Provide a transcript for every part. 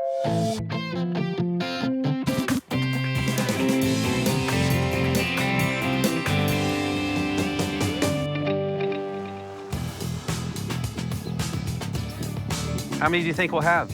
How many do you think we'll have?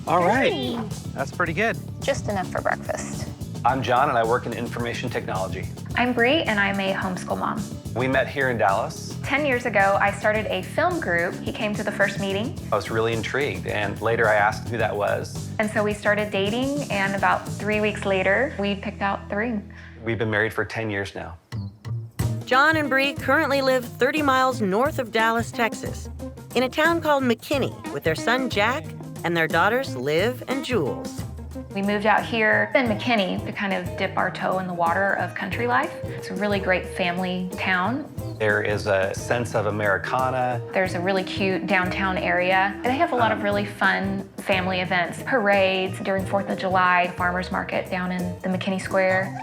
All right. That's pretty good. Just enough for breakfast. I'm John, and I work in information technology. I'm Bree, and I'm a homeschool mom. We met here in Dallas. 10 years ago, I started a film group. He came to the first meeting. I was really intrigued, and later I asked who that was. And so we started dating, and about 3 weeks later, we picked out the ring. We've been married for 10 years now. John and Bree currently live 30 miles north of Dallas, Texas, in a town called McKinney with their son Jack and their daughters Liv and Jules. We moved out here in McKinney to kind of dip our toe in the water of country life. It's a really great family town. There is a sense of Americana. There's a really cute downtown area. They have a lot of really fun family events, parades during 4th of July, farmers market down in the McKinney Square.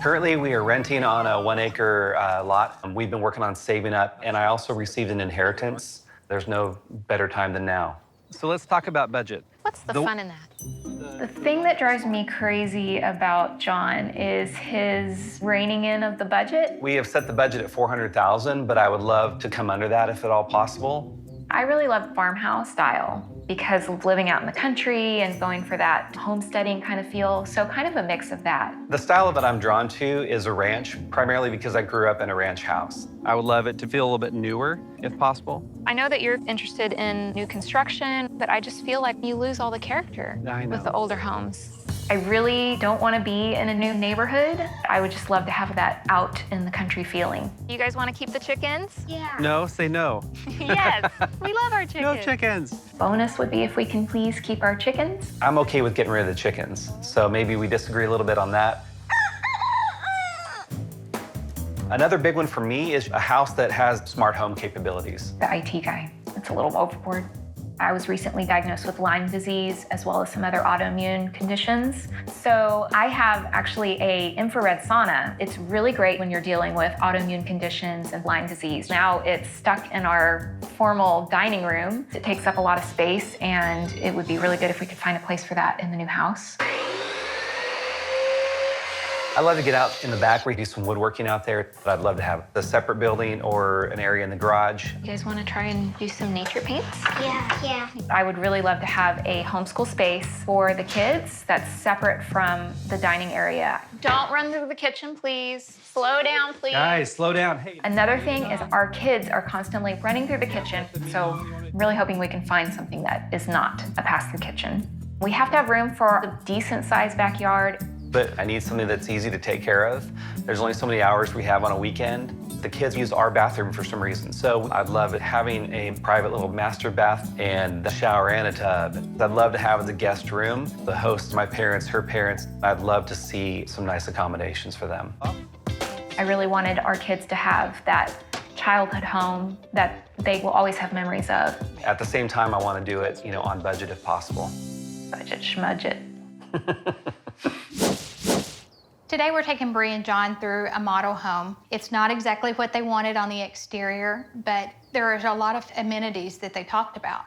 Currently, we are renting on a 1-acre lot. We've been working on saving up, and I also received an inheritance. There's no better time than now. So let's talk about budget. What's the fun in that? The thing that drives me crazy about John is his reining in of the budget. We have set the budget at $400,000, but I would love to come under that if at all possible. I really love farmhouse style because of living out in the country and going for that homesteading kind of feel, so kind of a mix of that. The style that I'm drawn to is a ranch, primarily because I grew up in a ranch house. I would love it to feel a little bit newer, if possible. I know that you're interested in new construction, but I just feel like you lose all the character with the older homes. I really don't want to be in a new neighborhood. I would just love to have that out in the country feeling. You guys want to keep the chickens? Yeah. No, say no. Yes, we love our chickens. No chickens. Bonus would be if we can please keep our chickens. I'm okay with getting rid of the chickens, so maybe we disagree a little bit on that. Another big one for me is a house that has smart home capabilities. The IT guy, it's a little overboard. I was recently diagnosed with Lyme disease as well as some other autoimmune conditions. So I have actually a infrared sauna. It's really great when you're dealing with autoimmune conditions and Lyme disease. Now it's stuck in our formal dining room. It takes up a lot of space, and it would be really good if we could find a place for that in the new house. I love to get out in the back where you do some woodworking out there, but I'd love to have a separate building or an area in the garage. You guys want to try and do some nature paints? Yeah. I would really love to have a homeschool space for the kids that's separate from the dining area. Don't run through the kitchen, please. Slow down, please. Guys, slow down. Hey. Another thing is our kids are constantly running through the kitchen, so I'm really hoping we can find something that is not a pass-through kitchen. We have to have room for a decent-sized backyard. But I need something that's easy to take care of. There's only so many hours we have on a weekend. The kids use our bathroom for some reason, so I'd love it having a private little master bath and a shower and a tub. I'd love to have the guest room, the host, my parents, her parents. I'd love to see some nice accommodations for them. I really wanted our kids to have that childhood home that they will always have memories of. At the same time, I want to do it, on budget if possible. Budget schmudget. Today we're taking Bree and John through a model home. It's not exactly what they wanted on the exterior, but there is a lot of amenities that they talked about.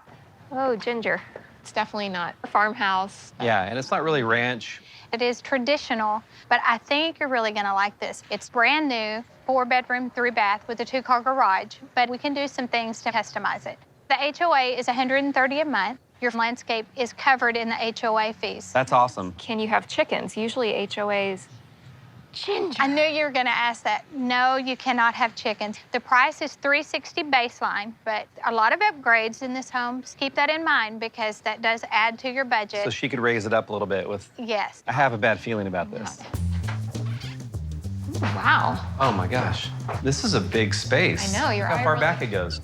Oh, Ginger. It's definitely not a farmhouse. Yeah, and it's not really ranch. It is traditional, but I think you're really gonna like this. It's brand new, 4-bedroom, 3-bath with a 2-car garage, but we can do some things to customize it. The HOA is $130 a month. Your landscape is covered in the HOA fees. That's awesome. Can you have chickens? Usually HOAs. Ginger. I knew you were gonna ask that. No, you cannot have chickens. The price is $360 baseline, but a lot of upgrades in this home. Keep that in mind because that does add to your budget. So she could raise it up a little bit with... Yes. I have a bad feeling about this. Wow. Oh my gosh. This is a big space. I know, you're Look how right, far really. back it goes.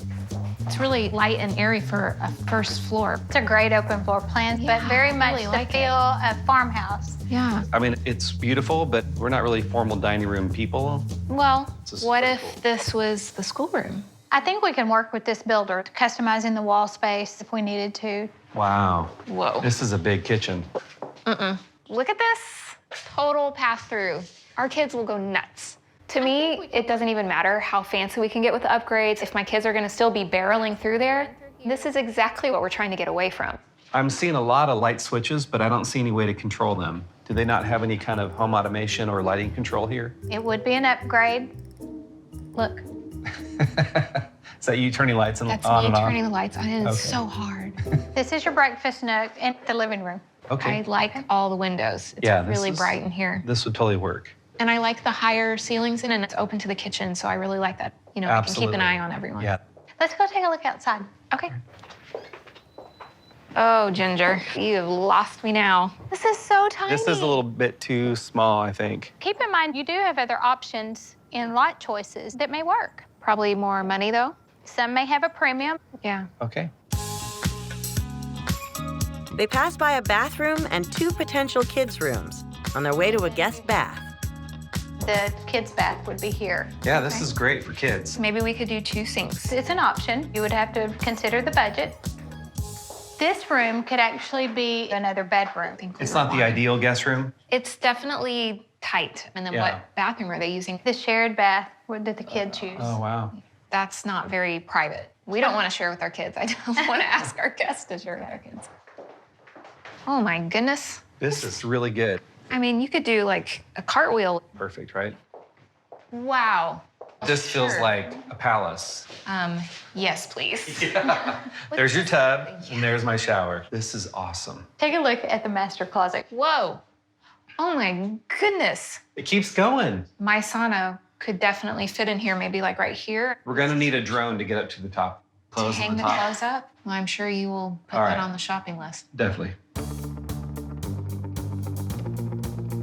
It's really light and airy for a first floor. It's a great open floor plan, Yeah, but very I much really the like it. feel of farmhouse. Yeah. I mean, it's beautiful, but we're not really formal dining room people. Well, This is what pretty if cool. this was the schoolroom? I think we can work with this builder, customizing the wall space if we needed to. Wow. Whoa. This is a big kitchen. Look at this. Total pass-through. Our kids will go nuts. To me, it doesn't even matter how fancy we can get with the upgrades. If my kids are gonna still be barreling through there, This is exactly what we're trying to get away from. I'm seeing a lot of light switches, but I don't see any way to control them. Do they not have any kind of home automation or lighting control here? It would be an upgrade. Look, Is that you turning lights on That's and me off? turning the lights on. It is Okay. so hard. this is your breakfast nook and the living room. Okay. I like all the windows. It's Yeah, this really is- bright in here. This would totally work. And I like the higher ceilings and it's open to the kitchen, so I really like that. You know, I can keep Absolutely. an eye on everyone. Yeah. Let's go take a look outside. Okay. Oh, Ginger, you have lost me now. This is so tiny. This is a little bit too small, I think. Keep in mind, you do have other options in light choices that may work. Probably more money, though. Some may have a premium. Yeah. Okay. They pass by a bathroom and 2 potential kids' rooms on their way to a guest bath. The kids' bath would be here. Yeah, this is great for kids. Maybe we could do 2 sinks. It's an option. You would have to consider the budget. This room could actually be another bedroom. It's not the ideal guest room. It's definitely tight. And then Yeah. what bathroom are they using? The shared bath that the kids use. Oh, wow. That's not very private. We don't want to share with our kids. I don't want to ask our guests to share with our kids. Oh my goodness. This is really good. I mean, you could do like a cartwheel. Perfect, right? Wow. This feels Sure. like a palace. Yes, please. There's your tub, and there's my shower. This is awesome. Take a look at the master closet. Whoa. Oh my goodness. It keeps going. My sauna could definitely fit in here, maybe like right here. We're gonna need a drone to get up to the top. To Clothes hang on the the top. clothes up. Well, I'm sure you will put All that right. on the shopping list. Definitely.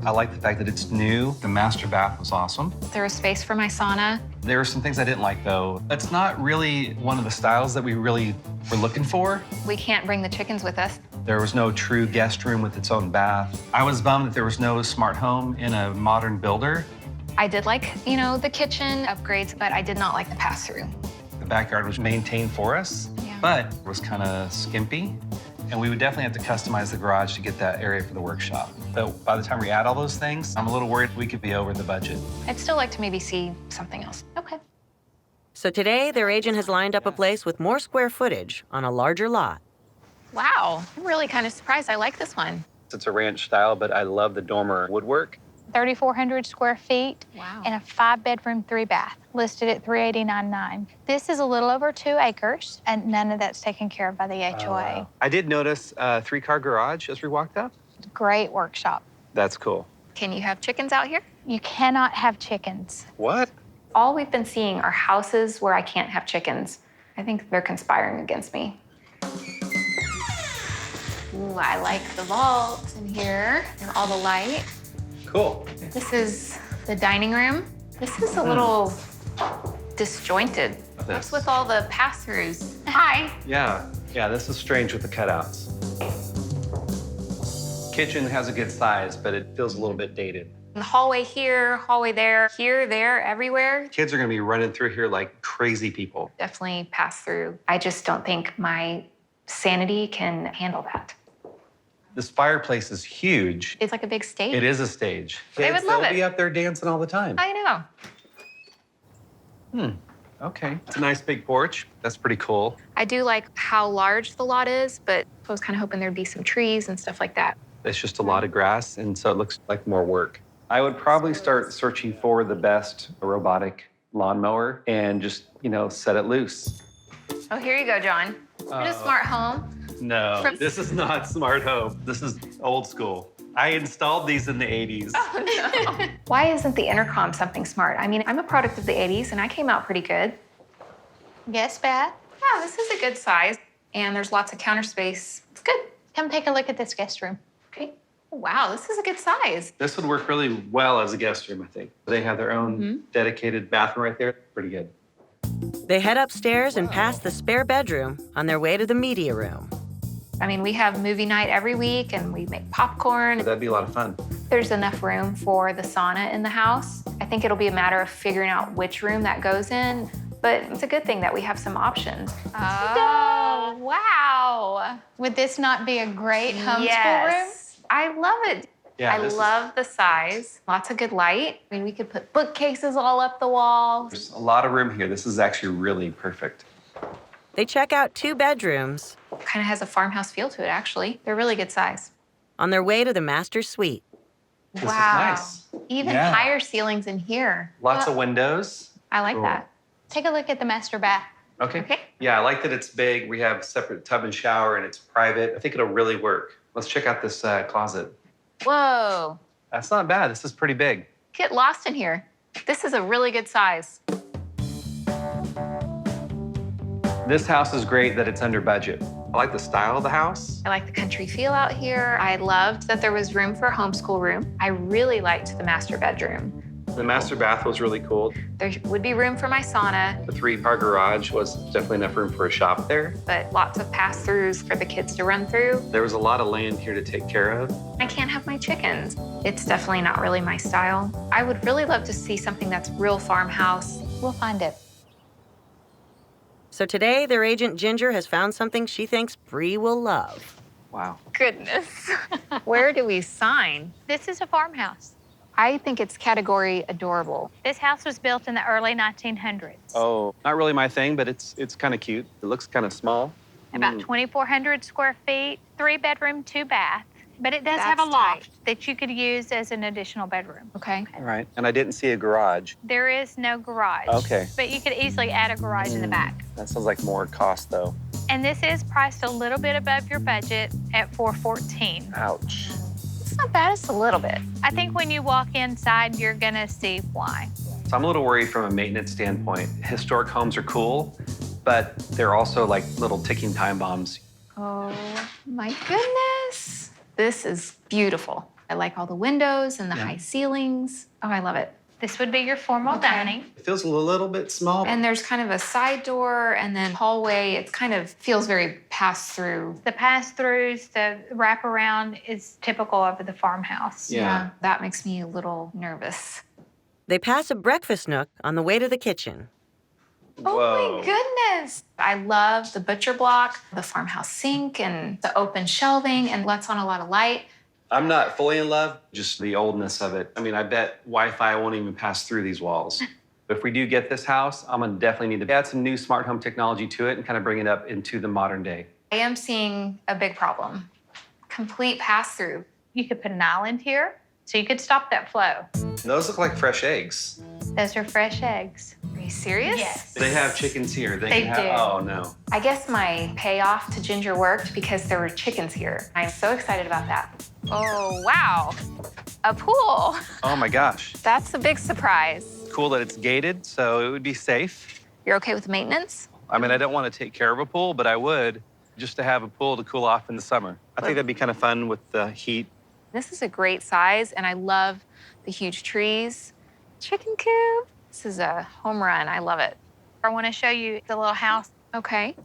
I like the fact that it's new. The master bath was awesome. There was space for my sauna. There were some things I didn't like, though. It's not really one of the styles that we really were looking for. We can't bring the chickens with us. There was no true guest room with its own bath. I was bummed that there was no smart home in a modern builder. I did like, you know, the kitchen upgrades, but I did not like the pass-through. The backyard was maintained for us, Yeah. but it was kind of skimpy. And we would definitely have to customize the garage to get that area for the workshop. But by the time we add all those things, I'm a little worried we could be over the budget. I'd still like to maybe see something else. Okay. So today, their agent has lined up a place with more square footage on a larger lot. Wow, I'm really kind of surprised. I like this one. It's a ranch style, but I love the dormer woodwork. 3,400 square feet. Wow. And a 5-bedroom, 3-bath, listed at $389,900. This is a little over 2 acres, and none of that's taken care of by the HOA. I did notice a 3-car garage as we walked up. Great workshop. That's cool. Can you have chickens out here? You cannot have chickens. What? All we've been seeing are houses where I can't have chickens. I think they're conspiring against me. Ooh, I like the vault in here and all the light. Cool. This is the dining room. This is a little disjointed. What's with all the pass-throughs? Hi. Yeah, this is strange with the cutouts. Kitchen has a good size, but it feels a little bit dated. The hallway here, hallway there, here, there, everywhere. Kids are gonna be running through here like crazy people. Definitely pass through. I just don't think my sanity can handle that. This fireplace is huge. It's like a big stage. It is a stage. They would love they'll it. be up there dancing all the time. I know. Okay. It's a nice big porch. That's pretty cool. I do like how large the lot is, but I was kind of hoping there'd be some trees and stuff like that. It's just a lot of grass, and so it looks like more work. I would probably start searching for the best robotic lawnmower and just, set it loose. Oh, here you go, John. Here's a smart home. No, this is not smart home. This is old school. I installed these in the 80s. Oh, no. Why isn't the intercom something smart? I mean, I'm a product of the 80s and I came out pretty good. Guest bath. Yeah, this is a good size. And there's lots of counter space. It's good. Come take a look at this guest room. Okay. Wow, this is a good size. This would work really well as a guest room, I think. They have their own dedicated bathroom right there. Pretty good. They head upstairs and past the spare bedroom on their way to the media room. I mean, we have movie night every week and we make popcorn. That'd be a lot of fun. There's enough room for the sauna in the house. I think it'll be a matter of figuring out which room that goes in, but it's a good thing that we have some options. Oh, wow. Would this not be a great homeschool room? Yes, I love it. Yeah, I this is- love the size. Lots of good light. I mean, we could put bookcases all up the wall. There's a lot of room here. This is actually really perfect. They check out 2 bedrooms Kind of has a farmhouse feel to it, actually. They're really good size. on their way to the master suite. This is nice. Even Yeah. higher ceilings in here. Lots of windows. I like Cool. that. Take a look at the master bath. Okay. Okay. Yeah, I like that it's big. We have a separate tub and shower, and it's private. I think it'll really work. Let's check out this closet. Whoa. That's not bad. This is pretty big. Get lost in here. This is a really good size. This house is great that it's under budget. I like the style of the house. I like the country feel out here. I loved that there was room for a homeschool room. I really liked the master bedroom. The master bath was really cool. There would be room for my sauna, The 3-car garage was definitely enough room for a shop there. but lots of pass-throughs for the kids to run through. There was a lot of land here to take care of. I can't have my chickens. It's definitely not really my style. I would really love to see something that's real farmhouse. We'll find it. So today, their agent Ginger has found something she thinks Bree will love. Wow. Goodness. Where do we sign? This is a farmhouse. I think it's category adorable. This house was built in the early 1900s. Oh, not really my thing, but it's kind of cute. It looks kind of small. About 2,400 square feet, 3-bedroom, 2-bath. But it does have a That's loft tight. that you could use as an additional bedroom. Okay. All right. And I didn't see a garage. There is no garage. Okay. But you could easily add a garage in the back. That sounds like more cost, though. And this is priced a little bit above your budget at $414. Ouch. It's not bad, it's a little bit. I think when you walk inside, you're gonna see why. So I'm a little worried from a maintenance standpoint. Historic homes are cool, but they're also like little ticking time bombs. Oh my goodness. This is beautiful. I like all the windows and the high ceilings. Oh, I love it. This would be your formal dining. It feels a little bit small. And there's kind of a side door and then hallway. It kind of feels very pass-through. The pass-throughs, the wraparound is typical of the farmhouse. Yeah. That makes me a little nervous. They pass a breakfast nook on the way to the kitchen. Oh my goodness. I love the butcher block, the farmhouse sink, and the open shelving, and lets on a lot of light. I'm not fully in love, just the oldness of it. I mean, I bet Wi-Fi won't even pass through these walls. But if we do get this house, I'm gonna definitely need to add some new smart home technology to it and kind of bring it up into the modern day. I am seeing a big problem. Complete pass-through. You could put an island here, so you could stop that flow. Those look like fresh eggs. Those are fresh eggs. Are you serious? Yes. They have chickens here. They can have, do. Oh, no. I guess my payoff to Ginger worked because there were chickens here. I'm so excited about that. Oh, wow. A pool. Oh, my gosh. That's a big surprise. Cool that it's gated, so it would be safe. You're okay with maintenance? I mean, I don't want to take care of a pool, but I would just to have a pool to cool off in the summer. I think that'd be kind of fun with the heat. This is a great size, and I love the huge trees. Chicken coop. This is a home run. I love it. I want to show you the little house. Okay.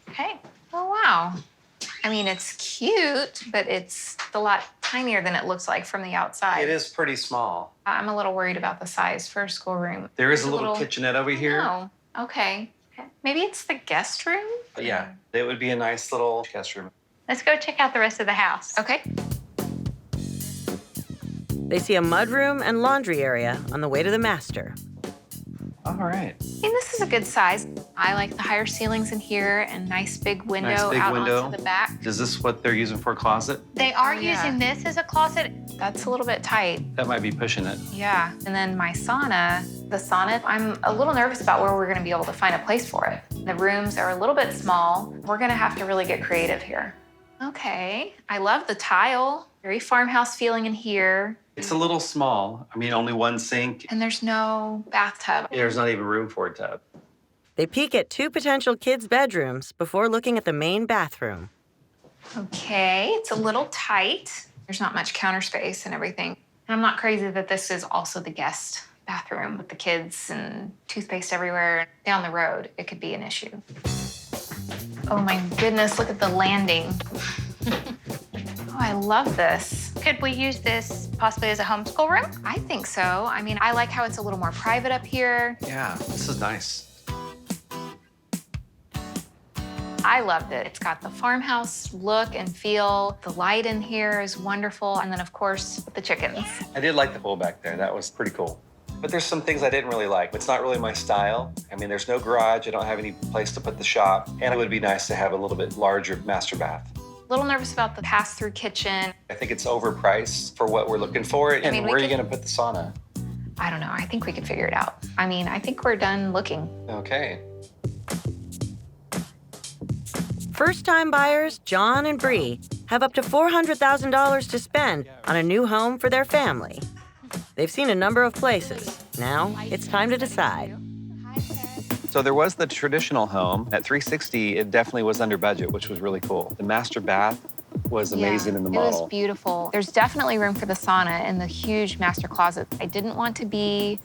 Okay. Oh, wow. I mean, it's cute, but it's a lot tinier than it looks like from the outside. It is pretty small. I'm a little worried about the size for a schoolroom. There is a There's little kitchenette over here. Oh, okay. Maybe it's the guest room? But yeah, it would be a nice little guest room. Let's go check out the rest of the house. Okay. They see a mudroom and laundry area on the way to the master. All right. I mean, this is a good size. I like the higher ceilings in here and nice big window Nice big out window. onto the back. Is this what they're using for a closet? They are Oh, yeah. using this as a closet. That's a little bit tight. That might be pushing it. Yeah. And then my sauna, I'm a little nervous about where we're gonna be able to find a place for it. The rooms are a little bit small. We're gonna have to really get creative here. Okay. I love the tile. Very farmhouse feeling in here. It's a little small. I mean, only one sink. And there's no bathtub. There's not even room for a tub. They peek at 2 potential kids' bedrooms before looking at the main bathroom. Okay, it's a little tight. There's not much counter space and everything. And I'm not crazy that this is also the guest bathroom with the kids and toothpaste everywhere. Down the road, it could be an issue. Oh my goodness, look at the landing. Oh, I love this. Could we use this possibly as a homeschool room? I think so. I mean, I like how it's a little more private up here. Yeah, this is nice. I loved it. It's got the farmhouse look and feel. The light in here is wonderful. And then, of course, the chickens. I did like the pool back there. That was pretty cool. But there's some things I didn't really like. It's not really my style. I mean, there's no garage. I don't have any place to put the shop. And it would be nice to have a little bit larger master bath. A little nervous about the pass-through kitchen. I think it's overpriced for what we're looking for. And mean, where are you going to put the sauna? I don't know. I think we could figure it out. I mean, I think we're done looking. Okay. First-time buyers John and Bree have up to $400,000 to spend on a new home for their family. They've seen a number of places. Now it's time to decide. So there was the traditional home. At $360,000, it definitely was under budget, which was really cool. The master bath was amazing in the model. It was beautiful. There's definitely room for the sauna and the huge master closet. I didn't want to be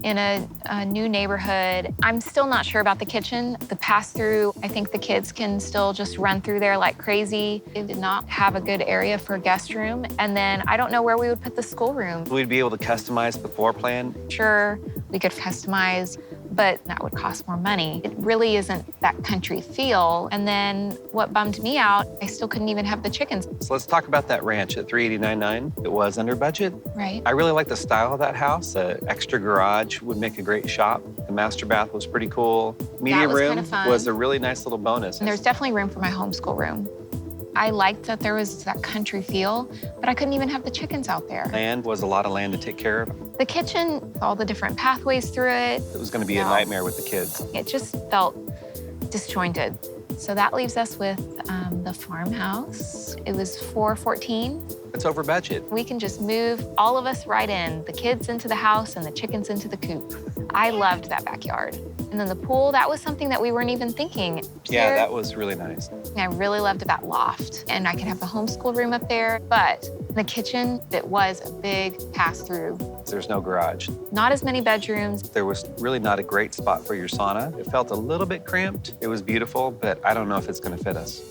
in a new neighborhood. I'm still not sure about the kitchen. The pass-through, I think the kids can still just run through there like crazy. It did not have a good area for a guest room. And then I don't know where we would put the schoolroom. We'd be able to customize the floor plan. Sure, we could customize, but that would cost more money. It really isn't that country feel. And then what bummed me out, I still couldn't even have the chickens. So let's talk about that ranch at $389,900. It was under budget. Right. I really like the style of that house. The extra garage would make a great shop. The master bath was pretty cool. Media was room kinda fun. was a really nice little bonus. And there's definitely room for my homeschool room. I liked that there was that country feel, but I couldn't even have the chickens out there. Land was a lot of land to take care of. The kitchen, all the different pathways through it. It was going to be a nightmare with the kids. It just felt disjointed. So that leaves us with the farmhouse. It was $414,000. It's over budget. We can just move all of us right in, the kids into the house and the chickens into the coop. I loved that backyard. And then the pool, that was something that we weren't even thinking. Yeah, that was really nice. I really loved that loft. And I could have the homeschool room up there. But the kitchen, it was a big pass-through. There's no garage. Not as many bedrooms. There was really not a great spot for your sauna. It felt a little bit cramped. It was beautiful, but I don't know if it's going to fit us.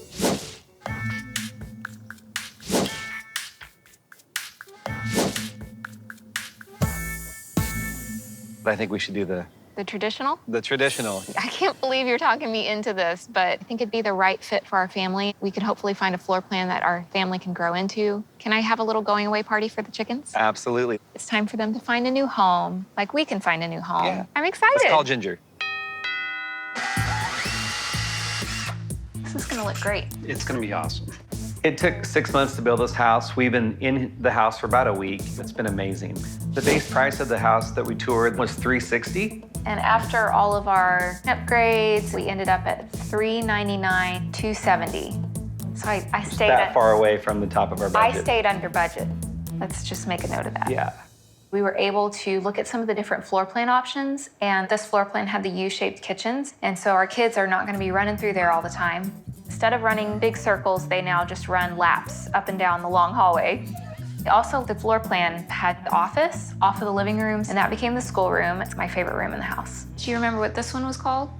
But I think we should do the traditional? The traditional. I can't believe you're talking me into this, but I think it'd be the right fit for our family. We could hopefully find a floor plan that our family can grow into. Can I have a little going away party for the chickens? Absolutely. It's time for them to find a new home, like we can find a new home. Yeah. I'm excited. Let's call Ginger. This is gonna look great. It's gonna be awesome. It took 6 months to build this house. We've been in the house for about a week. It's been amazing. The base price of the house that we toured was $360,000. And after all of our upgrades, we ended up at $399,270. So I stayed That far away from the top of our budget. I stayed under budget. Let's just make a note of that. Yeah. We were able to look at some of the different floor plan options, and this floor plan had the U-shaped kitchens, and so our kids are not gonna be running through there all the time. Instead of running big circles, they now just run laps up and down the long hallway. Also, the floor plan had the office off of the living rooms, and that became the schoolroom. It's my favorite room in the house. Do you remember what this one was called?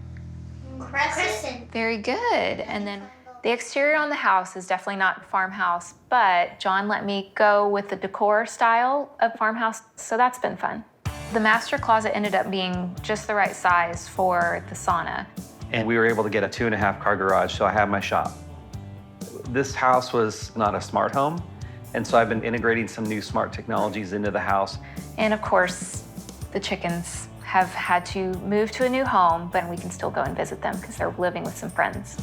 Crescent. Very good. And then the exterior on the house is definitely not farmhouse, but John let me go with the decor style of farmhouse, so that's been fun. The master closet ended up being just the right size for the sauna. And we were able to get a 2.5-car garage, so I have my shop. This house was not a smart home, and so I've been integrating some new smart technologies into the house. And of course, the chickens have had to move to a new home, but we can still go and visit them because they're living with some friends.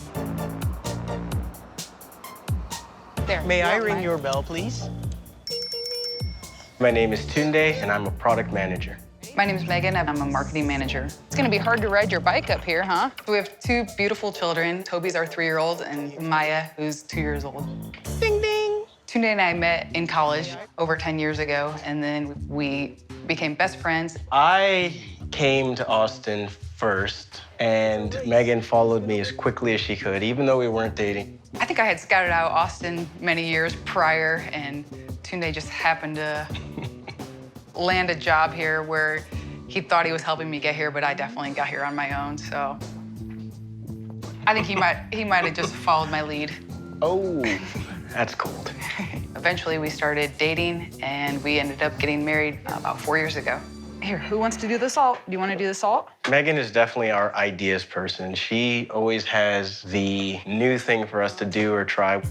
There. May I ring your bell, please? My name is Tunde, and I'm a product manager. My name is Megan. I'm a marketing manager. It's gonna be hard to ride your bike up here, huh? We have 2 beautiful children. Toby's our 3-year-old, and Maya, who's 2 years old. Ding, ding. Tunde and I met in college over 10 years ago, and then we became best friends. I came to Austin first, and Megan followed me as quickly as she could, even though we weren't dating. I think I had scouted out Austin many years prior, and Tunde just happened to land a job here where he thought he was helping me get here, but I definitely got here on my own, so I think he might have just followed my lead. Oh, that's cold. Eventually, we started dating, and we ended up getting married about 4 years ago. Here, who wants to do the salt? Do you want to do the salt? Megan is definitely our ideas person. She always has the new thing for us to do or try.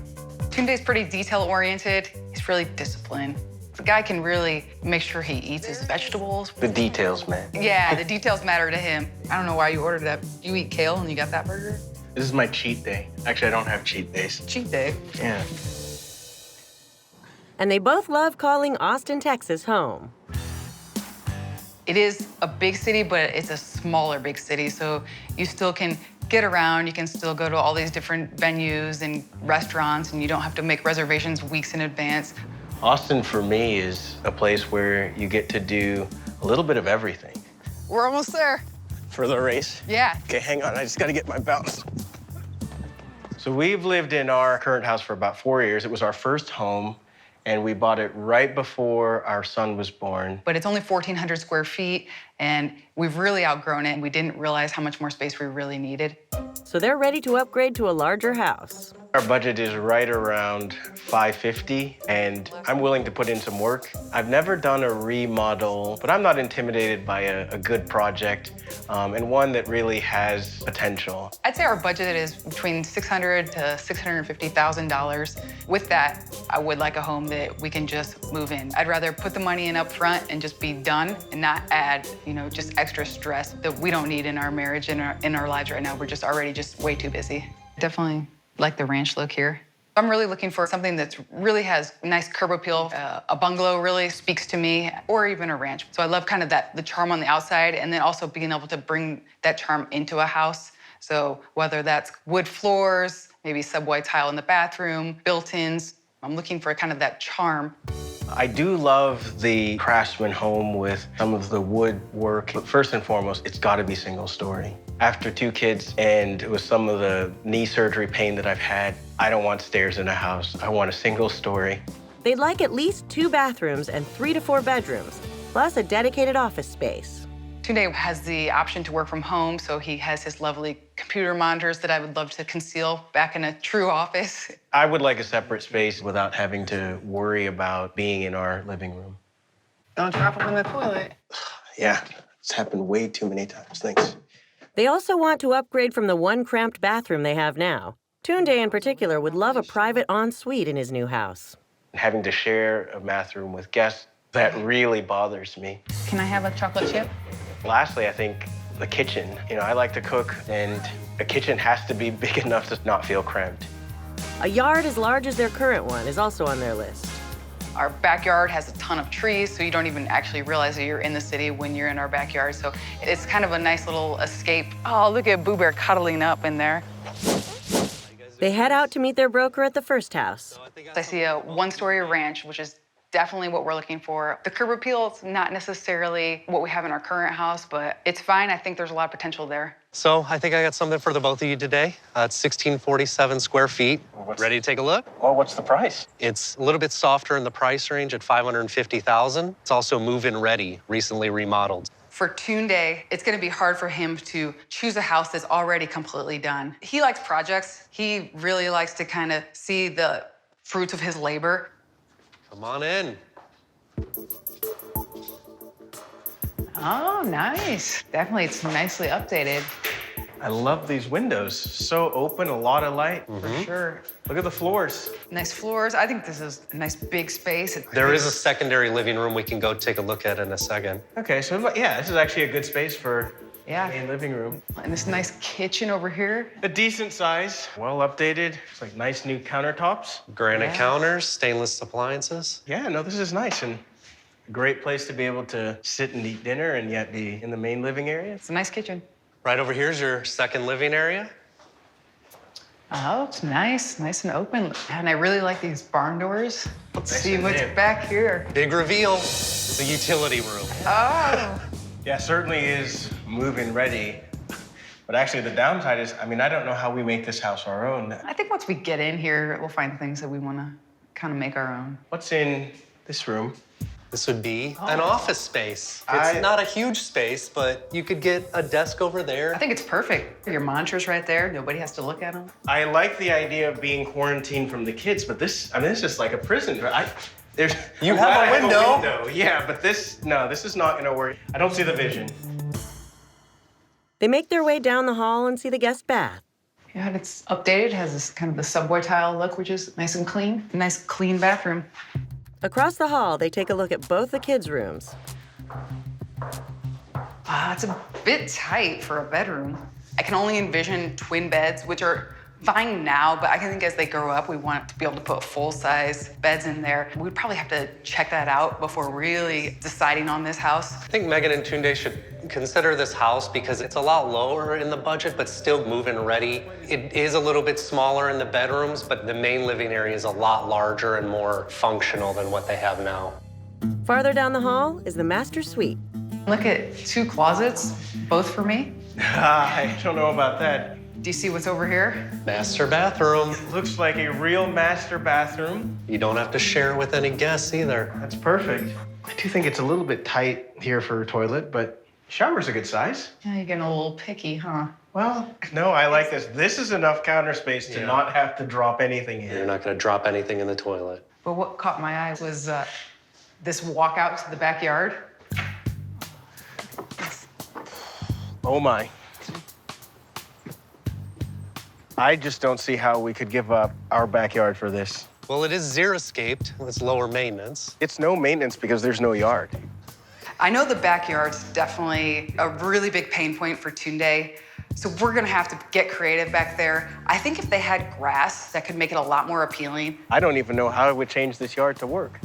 Tunde's pretty detail-oriented. He's really disciplined. The guy can really make sure he eats his vegetables. The details, man. Yeah, the details matter to him. I don't know why you ordered that. You eat kale and you got that burger? This is my cheat day. Actually, I don't have cheat days. Cheat day. Yeah. And they both love calling Austin, Texas home. It is a big city, but it's a smaller big city, so you still can get around. You can still go to all these different venues and restaurants, and you don't have to make reservations weeks in advance. Austin, for me, is a place where you get to do a little bit of everything. We're almost there. For the race? Yeah. Okay, hang on. I just got to get my balance. So we've lived in our current house for about 4 years. It was our first home, and we bought it right before our son was born. But it's only 1,400 square feet, and we've really outgrown it, and we didn't realize how much more space we really needed. So they're ready to upgrade to a larger house. Our budget is right around $550, and I'm willing to put in some work. I've never done a remodel, but I'm not intimidated by a good project, and one that really has potential. I'd say our budget is between $600,000 to $650,000. With that, I would like a home that we can just move in. I'd rather put the money in up front and just be done and not add, just extra stress that we don't need in our marriage and in our lives right now. We're just already way too busy. Definitely like the ranch look here. I'm really looking for something that really has nice curb appeal. A bungalow really speaks to me, or even a ranch. So I love kind of the charm on the outside, and then also being able to bring that charm into a house. So whether that's wood floors, maybe subway tile in the bathroom, built-ins, I'm looking for kind of that charm. I do love the craftsman home with some of the wood work, but first and foremost, it's got to be single story. After 2 kids and with some of the knee surgery pain that I've had, I don't want stairs in a house. I want a single story. They'd like at least 2 bathrooms and 3 to 4 bedrooms, plus a dedicated office space. Tunde has the option to work from home, so he has his lovely computer monitors that I would love to conceal back in a true office. I would like a separate space without having to worry about being in our living room. Don't drop them in the toilet. Yeah, it's happened way too many times. Thanks. They also want to upgrade from the one cramped bathroom they have now. Tunde, in particular, would love a private ensuite in his new house. Having to share a bathroom with guests, that really bothers me. Can I have a chocolate chip? Lastly, I think the kitchen. I like to cook, and a kitchen has to be big enough to not feel cramped. A yard as large as their current one is also on their list. Our backyard has a ton of trees, so you don't even actually realize that you're in the city when you're in our backyard. So it's kind of a nice little escape. Oh, look at Boo Bear cuddling up in there. They head out to meet their broker at the first house. I see a 1-story ranch, which is definitely what we're looking for. The curb appeal is not necessarily what we have in our current house, but it's fine. I think there's a lot of potential there. So I think I got something for the both of you today. It's 1,647 square feet. Ready to take a look? Well, what's the price? It's a little bit softer in the price range at $550,000. It's also move-in ready, recently remodeled. For Tunde, it's gonna be hard for him to choose a house that's already completely done. He likes projects. He really likes to kind of see the fruits of his labor. Come on in. Oh, nice. Definitely, it's nicely updated. I love these windows. So open, a lot of light, for sure. Look at the floors. Nice floors. I think this is a nice big space. There is a secondary living room we can go take a look at in a second. Okay, so yeah, this is actually a good space for Yeah. main living room. And this nice kitchen over here. A decent size, well updated. It's like nice new countertops. Granite Yeah. counters, stainless appliances. Yeah, no, this is nice and a great place to be able to sit and eat dinner and yet be in the main living area. It's a nice kitchen. Right over here is your second living area. Oh, it's nice and open. And I really like these barn doors. Let's Nice see and what's dim. back here. Big reveal, the utility room. Oh, Yeah, certainly is move-in ready. But actually the downside is, I don't know how we make this house our own. I think once we get in here, we'll find things that we want to kind of make our own. What's in this room? This would be an office space. It's not a huge space, but you could get a desk over there. I think it's perfect. Your monitor's right there. Nobody has to look at them. I like the idea of being quarantined from the kids, but this is like a prison. You have a window. Yeah, but this is not gonna work. I don't see the vision. They make their way down the hall and see the guest bath. Yeah, and it's updated. Has this kind of the subway tile look, which is nice and clean. Nice, clean bathroom. Across the hall, they take a look at both the kids' rooms. It's a bit tight for a bedroom. I can only envision twin beds, which are fine now, but I think as they grow up, we want to be able to put full-size beds in there. We'd probably have to check that out before really deciding on this house. I think Megan and Tunde should consider this house because it's a lot lower in the budget, but still move-in ready. It is a little bit smaller in the bedrooms, but the main living area is a lot larger and more functional than what they have now. Farther down the hall is the master suite. Look at 2 closets, both for me. I don't know about that. Do you see what's over here? Master bathroom. Looks like a real master bathroom. You don't have to share with any guests either. That's perfect. I do think it's a little bit tight here for a toilet, but shower's a good size. Yeah, you're getting a little picky, huh? Well, no, I like this. This is enough counter space to not have to drop anything in. You're not going to drop anything in the toilet. But what caught my eye was this walk out to the backyard. Oh my. I just don't see how we could give up our backyard for this. Well, it is xeriscaped. It's lower maintenance. It's no maintenance because there's no yard. I know the backyard's definitely a really big pain point for Tunde, so we're gonna have to get creative back there. I think if they had grass, that could make it a lot more appealing. I don't even know how I would change this yard to work.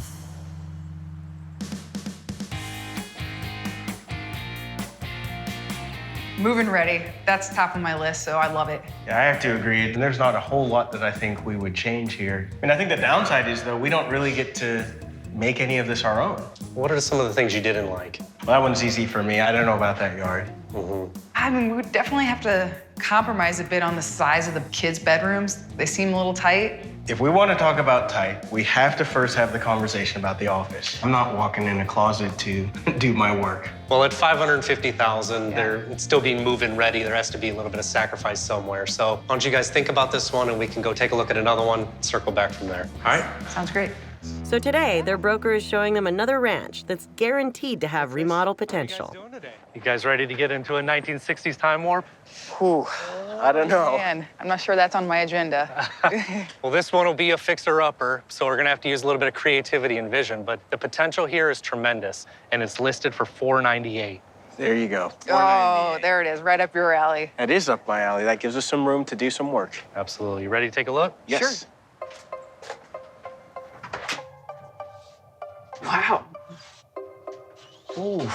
Move-in ready, that's top of my list, so I love it. Yeah, I have to agree. There's not a whole lot that I think we would change here. And I think the downside is, though, we don't really get to make any of this our own. What are some of the things you didn't like? Well, that one's easy for me. I don't know about that yard. I mean, we would definitely have to compromise a bit on the size of the kids' bedrooms. They seem a little tight. If we want to talk about tight, we have to first have the conversation about the office. I'm not walking in a closet to do my work. Well, at $550,000, they're still being move-in ready. There has to be a little bit of sacrifice somewhere. So why don't you guys think about this one and we can go take a look at another one, circle back from there. All right? Sounds great. So today, their broker is showing them another ranch that's guaranteed to have remodel potential. You guys ready to get into a 1960s time warp? Whew, I don't know. Man, I'm not sure that's on my agenda. Well, this one will be a fixer-upper, so we're gonna have to use a little bit of creativity and vision, but the potential here is tremendous, and it's listed for $498. There you go. Oh, there it is, right up your alley. That is up my alley. That gives us some room to do some work. Absolutely. You ready to take a look? Yes. Sure. Wow. Ooh.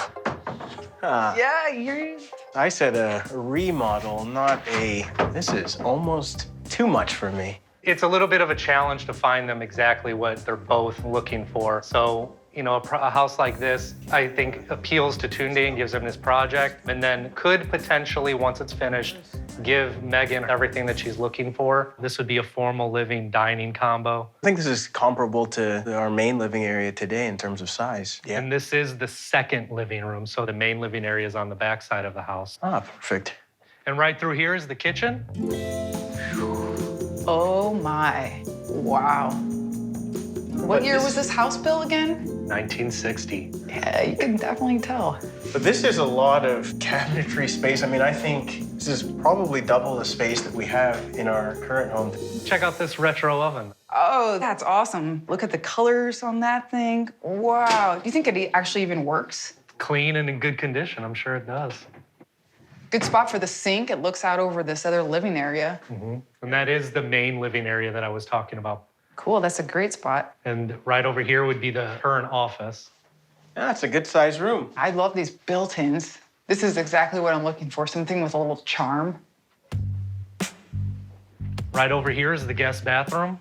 Yeah, you're... I said a remodel, not a... This is almost too much for me. It's a little bit of a challenge to find them exactly what they're both looking for. So, you know, a house like this, I think appeals to Tunde and gives him this project, and then could potentially, once it's finished, give Megan everything that she's looking for. This would be a formal living dining combo. I think this is comparable to our main living area today in terms of size. Yeah. And this is the second living room, so the main living area is on the back side of the house. Ah, perfect. And right through here is the kitchen. Oh my, wow. What year was this house built again? 1960. Yeah, you can definitely tell. But this is a lot of cabinetry space. I mean, I think this is probably double the space that we have in our current home. Check out this retro oven. Oh, that's awesome. Look at the colors on that thing. Wow. Do you think it actually even works? Clean and in good condition, I'm sure it does. Good spot for the sink. It looks out over this other living area. And that is the main living area that I was talking about. Cool, that's a great spot. And right over here would be the current office. Yeah, it's a good sized room. I love these built-ins. This is exactly what I'm looking for, something with a little charm. Right over here is the guest bathroom.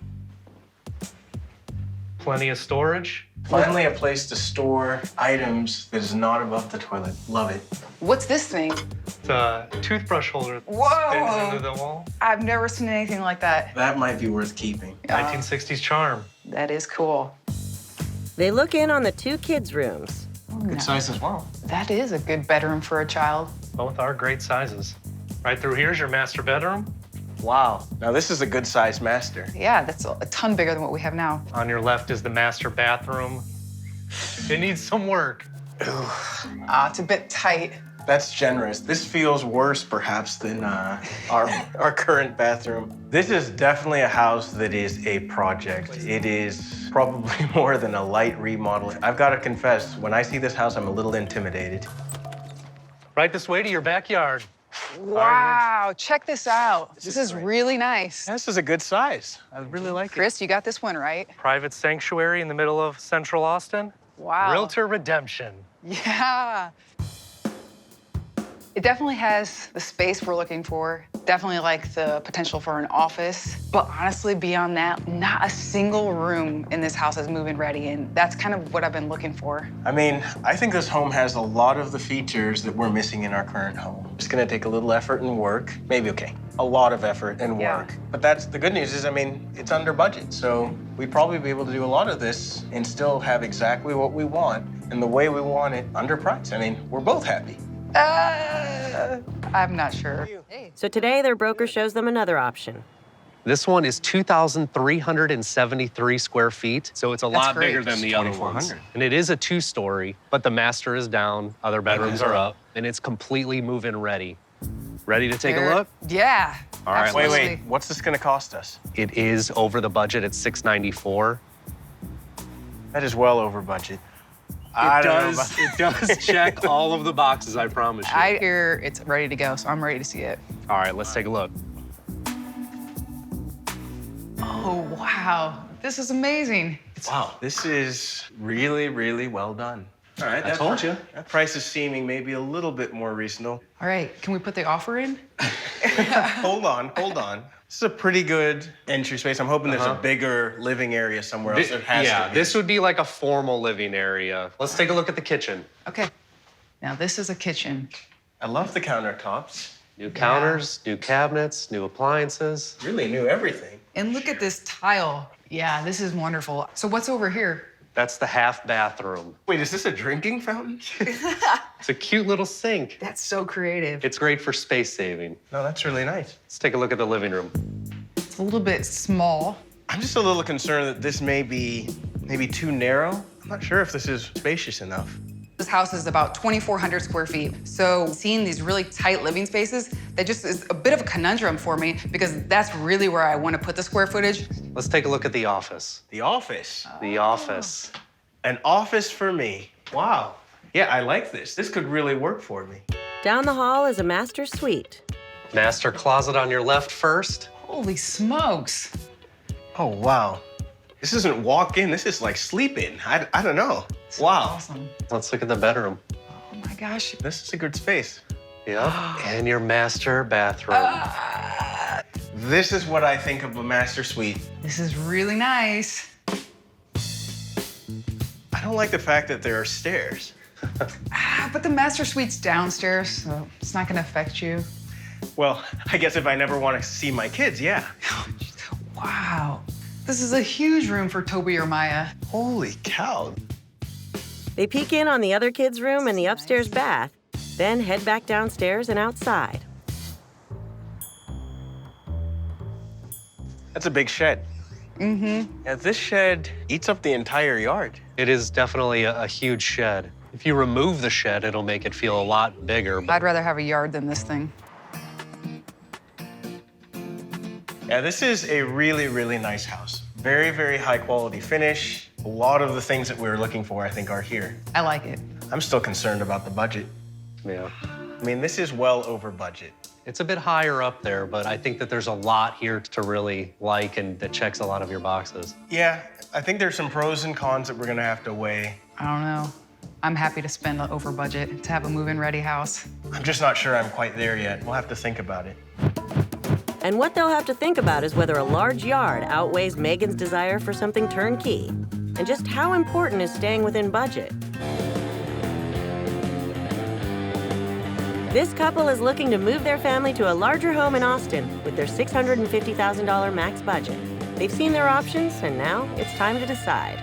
Plenty of storage. Finally, a place to store items that is not above the toilet. Love it. What's this thing? It's a toothbrush holder that Whoa! spins into the wall. I've never seen anything like that. That might be worth keeping. 1960s charm. That is cool. They look in on the 2 kids' rooms. Good size as well. That is a good bedroom for a child. Both are great sizes. Right through here is your master bedroom. Wow. Now, this is a good sized master. Yeah, that's a ton bigger than what we have now. On your left is the master bathroom. It needs some work. It's a bit tight. That's generous. This feels worse, perhaps, than our current bathroom. This is definitely a house that is a project. It is probably more than a light remodel. I've got to confess, when I see this house, I'm a little intimidated. Right this way to your backyard. Wow, check this out. This is really nice. This is a good size. I really like it. Chris, you got this one right. Private sanctuary in the middle of Central Austin. Wow. Realtor redemption. Yeah. It definitely has the space we're looking for. Definitely like the potential for an office. But honestly, beyond that, not a single room in this house is move-in ready, and that's kind of what I've been looking for. I mean, I think this home has a lot of the features that we're missing in our current home. It's gonna take a little effort and work. Maybe, okay, a lot of effort and Yeah. work. But that's the good news is, I mean, it's under budget. So we'd probably be able to do a lot of this and still have exactly what we want and the way we want it under price. I mean, we're both happy. I'm not sure. So today, their broker shows them another option. This one is 2,373 square feet, so it's a lot great. bigger than the other ones. 2,400. And it is a two-story, but the master is down, other bedrooms are up, and it's completely move-in ready. Ready to take a look? Yeah. All right, Wait, absolutely. what's this gonna cost us? It is over the budget at $694. That is well over budget. It does check all of the boxes, I promise you. I hear it's ready to go, so I'm ready to see it. All right, let's take a look. Oh, wow. This is amazing. Wow, this is really, really well done. All right, I told you. That price is seeming maybe a little bit more reasonable. All right, can we put the offer in? Hold on. This is a pretty good entry space. I'm hoping there's a bigger living area somewhere else. There has to be. This would be like a formal living area. Let's take a look at the kitchen. Okay. Now, this is a kitchen. I love the countertops. New counters, new cabinets, new appliances. Really new everything. And look at this tile. Yeah, this is wonderful. So what's over here? That's the half bathroom. Wait, is this a drinking fountain? It's a cute little sink. That's so creative. It's great for space saving. No, that's really nice. Let's take a look at the living room. It's a little bit small. I'm just a little concerned that this may be maybe too narrow. I'm not sure if this is spacious enough. This house is about 2,400 square feet. So seeing these really tight living spaces, that just is a bit of a conundrum for me because that's really where I want to put the square footage. Let's take a look at the office. The office. The office. An office for me. Wow. Yeah, I like this. This could really work for me. Down the hall is a master suite. Master closet on your left first. Holy smokes. Oh, wow. This isn't walk-in, this is like sleep-in. I don't know. Wow. Awesome. Let's look at the bedroom. Oh my gosh. This is a good space. Yep. And your master bathroom. This is what I think of a master suite. This is really nice. I don't like the fact that there are stairs. But the master suite's downstairs, so it's not gonna affect you. Well, I guess if I never want to see my kids, yeah. Wow. This is a huge room for Toby or Maya. Holy cow. They peek in on the other kids' room and the upstairs bath, then head back downstairs and outside. That's a big shed. Mm-hmm. Yeah, this shed eats up the entire yard. It is definitely a huge shed. If you remove the shed, it'll make it feel a lot bigger. I'd rather have a yard than this thing. Yeah, this is a really, really nice house. Very, very high quality finish. A lot of the things that we were looking for, I think, are here. I like it. I'm still concerned about the budget. Yeah. I mean, this is well over budget. It's a bit higher up there, but I think that there's a lot here to really like and that checks a lot of your boxes. Yeah, I think there's some pros and cons that we're gonna have to weigh. I don't know. I'm happy to spend over budget to have a move-in ready house. I'm just not sure I'm quite there yet. We'll have to think about it. And what they'll have to think about is whether a large yard outweighs Megan's desire for something turnkey, and just how important is staying within budget. This couple is looking to move their family to a larger home in Austin with their $650,000 max budget. They've seen their options, and now it's time to decide.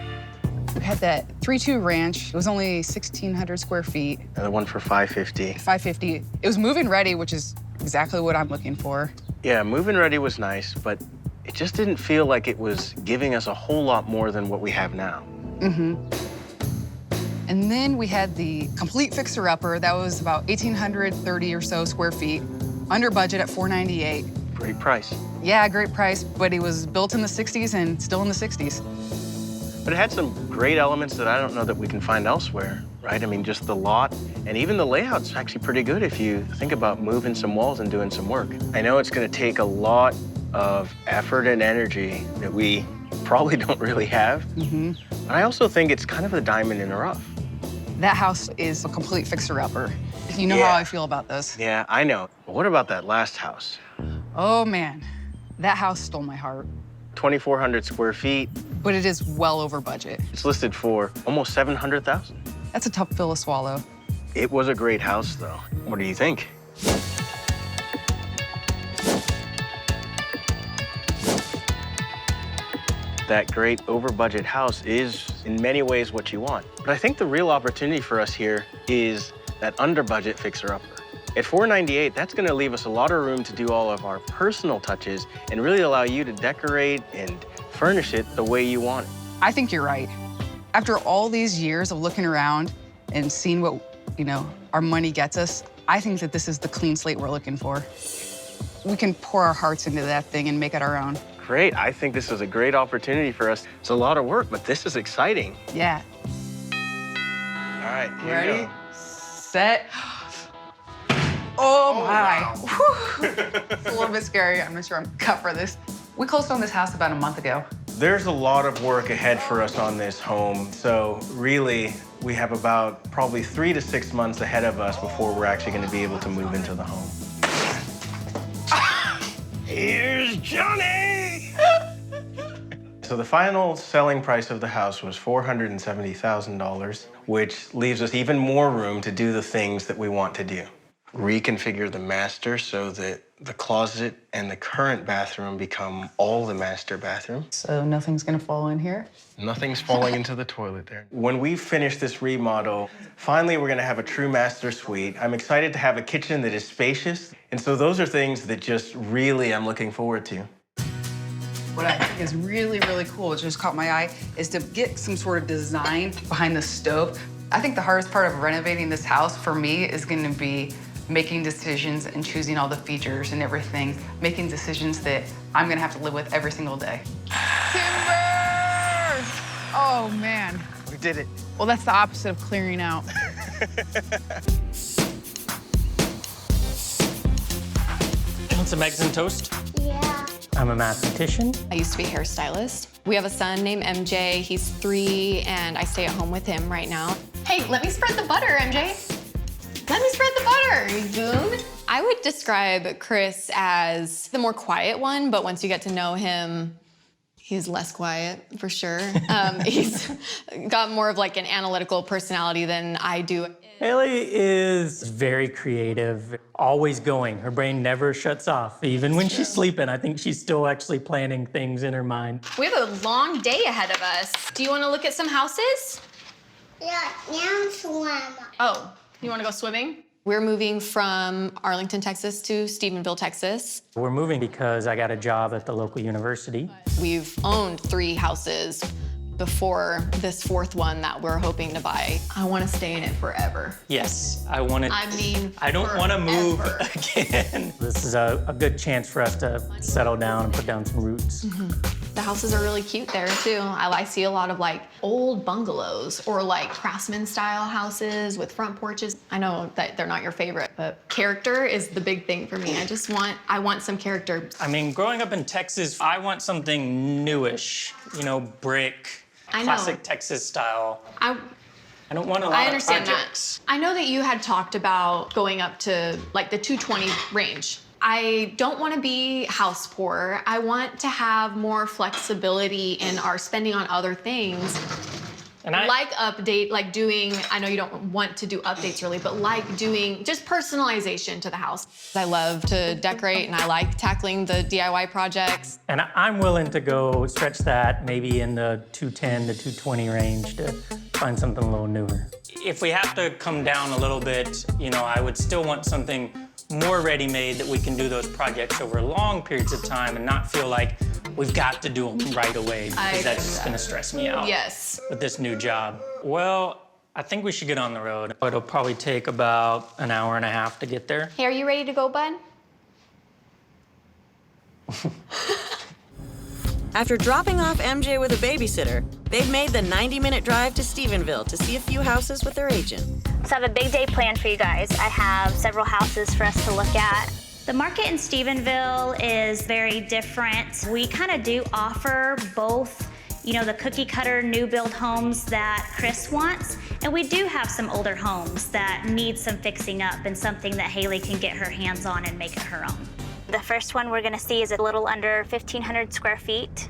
We had that 3-2 ranch. It was only 1,600 square feet, And the one for $550. $550. It was move-in ready, which is exactly what I'm looking for. Yeah, move-in ready was nice, but it just didn't feel like it was giving us a whole lot more than what we have now. And then we had the complete fixer-upper. That was about 1,830 or so square feet, under budget at $498. Great price. Yeah, great price, but it was built in the 60s and still in the 60s. But it had some great elements that I don't know that we can find elsewhere, right? I mean, just the lot, and even the layout's actually pretty good if you think about moving some walls and doing some work. I know it's gonna take a lot of effort and energy that we probably don't really have. But I also think it's kind of a diamond in the rough. That house is a complete fixer-upper. You know how I feel about this. Yeah, I know. But what about that last house? Oh, man. That house stole my heart. 2,400 square feet. But it is well over budget. It's listed for almost $700,000. That's a tough pill to swallow. It was a great house, though. What do you think? That great over-budget house is, in many ways, what you want. But I think the real opportunity for us here is that under-budget fixer-upper. At $498, that's gonna leave us a lot of room to do all of our personal touches and really allow you to decorate and furnish it the way you want it. I think you're right. After all these years of looking around and seeing what, our money gets us, I think that this is the clean slate we're looking for. We can pour our hearts into that thing and make it our own. Great. I think this is a great opportunity for us. It's a lot of work, but this is exciting. Yeah. All right, here Ready, we go. set. Oh my. Whew. It's a little bit scary. I'm not sure I'm cut for this. We closed on this house about a month ago. There's a lot of work ahead for us on this home. So really, we have about probably 3 to 6 months ahead of us before we're actually gonna be able to move into the home. Here's Johnny! So the final selling price of the house was $470,000, which leaves us even more room to do the things that we want to do. Reconfigure the master so that the closet and the current bathroom become all the master bathroom. So nothing's gonna fall in here? Nothing's falling into the toilet there. When we finish this remodel, finally we're gonna have a true master suite. I'm excited to have a kitchen that is spacious. And so those are things that just really I'm looking forward to. What I think is really, really cool, which just caught my eye, is to get some sort of design behind the stove. I think the hardest part of renovating this house for me is gonna be making decisions and choosing all the features and everything, making decisions that I'm gonna have to live with every single day. Timber! Oh, man. We did it. Well, that's the opposite of clearing out. Want some eggs and toast? Yeah. I'm a mathematician. I used to be a hairstylist. We have a son named MJ. He's 3, and I stay at home with him right now. Hey, let me spread the butter, MJ. Let me spread the butter, you goon. I would describe Chris as the more quiet one, but once you get to know him, he's less quiet, for sure. He's got more of like an analytical personality than I do. Haley is very creative, always going. Her brain never shuts off. Even when she's sleeping, I think she's still actually planning things in her mind. We have a long day ahead of us. Do you want to look at some houses? Yeah, now swim. Oh, you want to go swimming? We're moving from Arlington, Texas to Stephenville, Texas. We're moving because I got a job at the local university. We've owned 3 houses before this 4th one that we're hoping to buy. I want to stay in it forever. Yes, I want to. I mean, I don't want to move forever. again. This is a good chance for us to settle down and put down some roots. The houses are really cute there too. I see a lot of like old bungalows or like craftsman style houses with front porches. I know that they're not your favorite, but character is the big thing for me. I want some character. I mean, growing up in Texas, I want something newish, brick, I know. classic Texas style. I don't want a lot understand of projects. that. I know that you had talked about going up to like the 220 range. I don't want to be house poor. I want to have more flexibility in our spending on other things. And I know you don't want to do updates really, but like doing just personalization to the house. I love to decorate and I like tackling the DIY projects. And I'm willing to go stretch that maybe in the 210 to 220 range to find something a little newer. If we have to come down a little bit, I would still want something more ready-made that we can do those projects over long periods of time and not feel like we've got to do them right away because that's just gonna stress me out. Yes. With this new job. Well, I think we should get on the road. It'll probably take about an hour and a half to get there. Hey, are you ready to go, bud? After dropping off MJ with a babysitter, they've made the 90-minute drive to Stephenville to see a few houses with their agent. So I have a big day planned for you guys. I have several houses for us to look at. The market in Stephenville is very different. We kind of do offer both, you know, the cookie cutter new build homes that Chris wants, and we do have some older homes that need some fixing up and something that Haley can get her hands on and make it her own. The first one we're gonna see is a little under 1,500 square feet.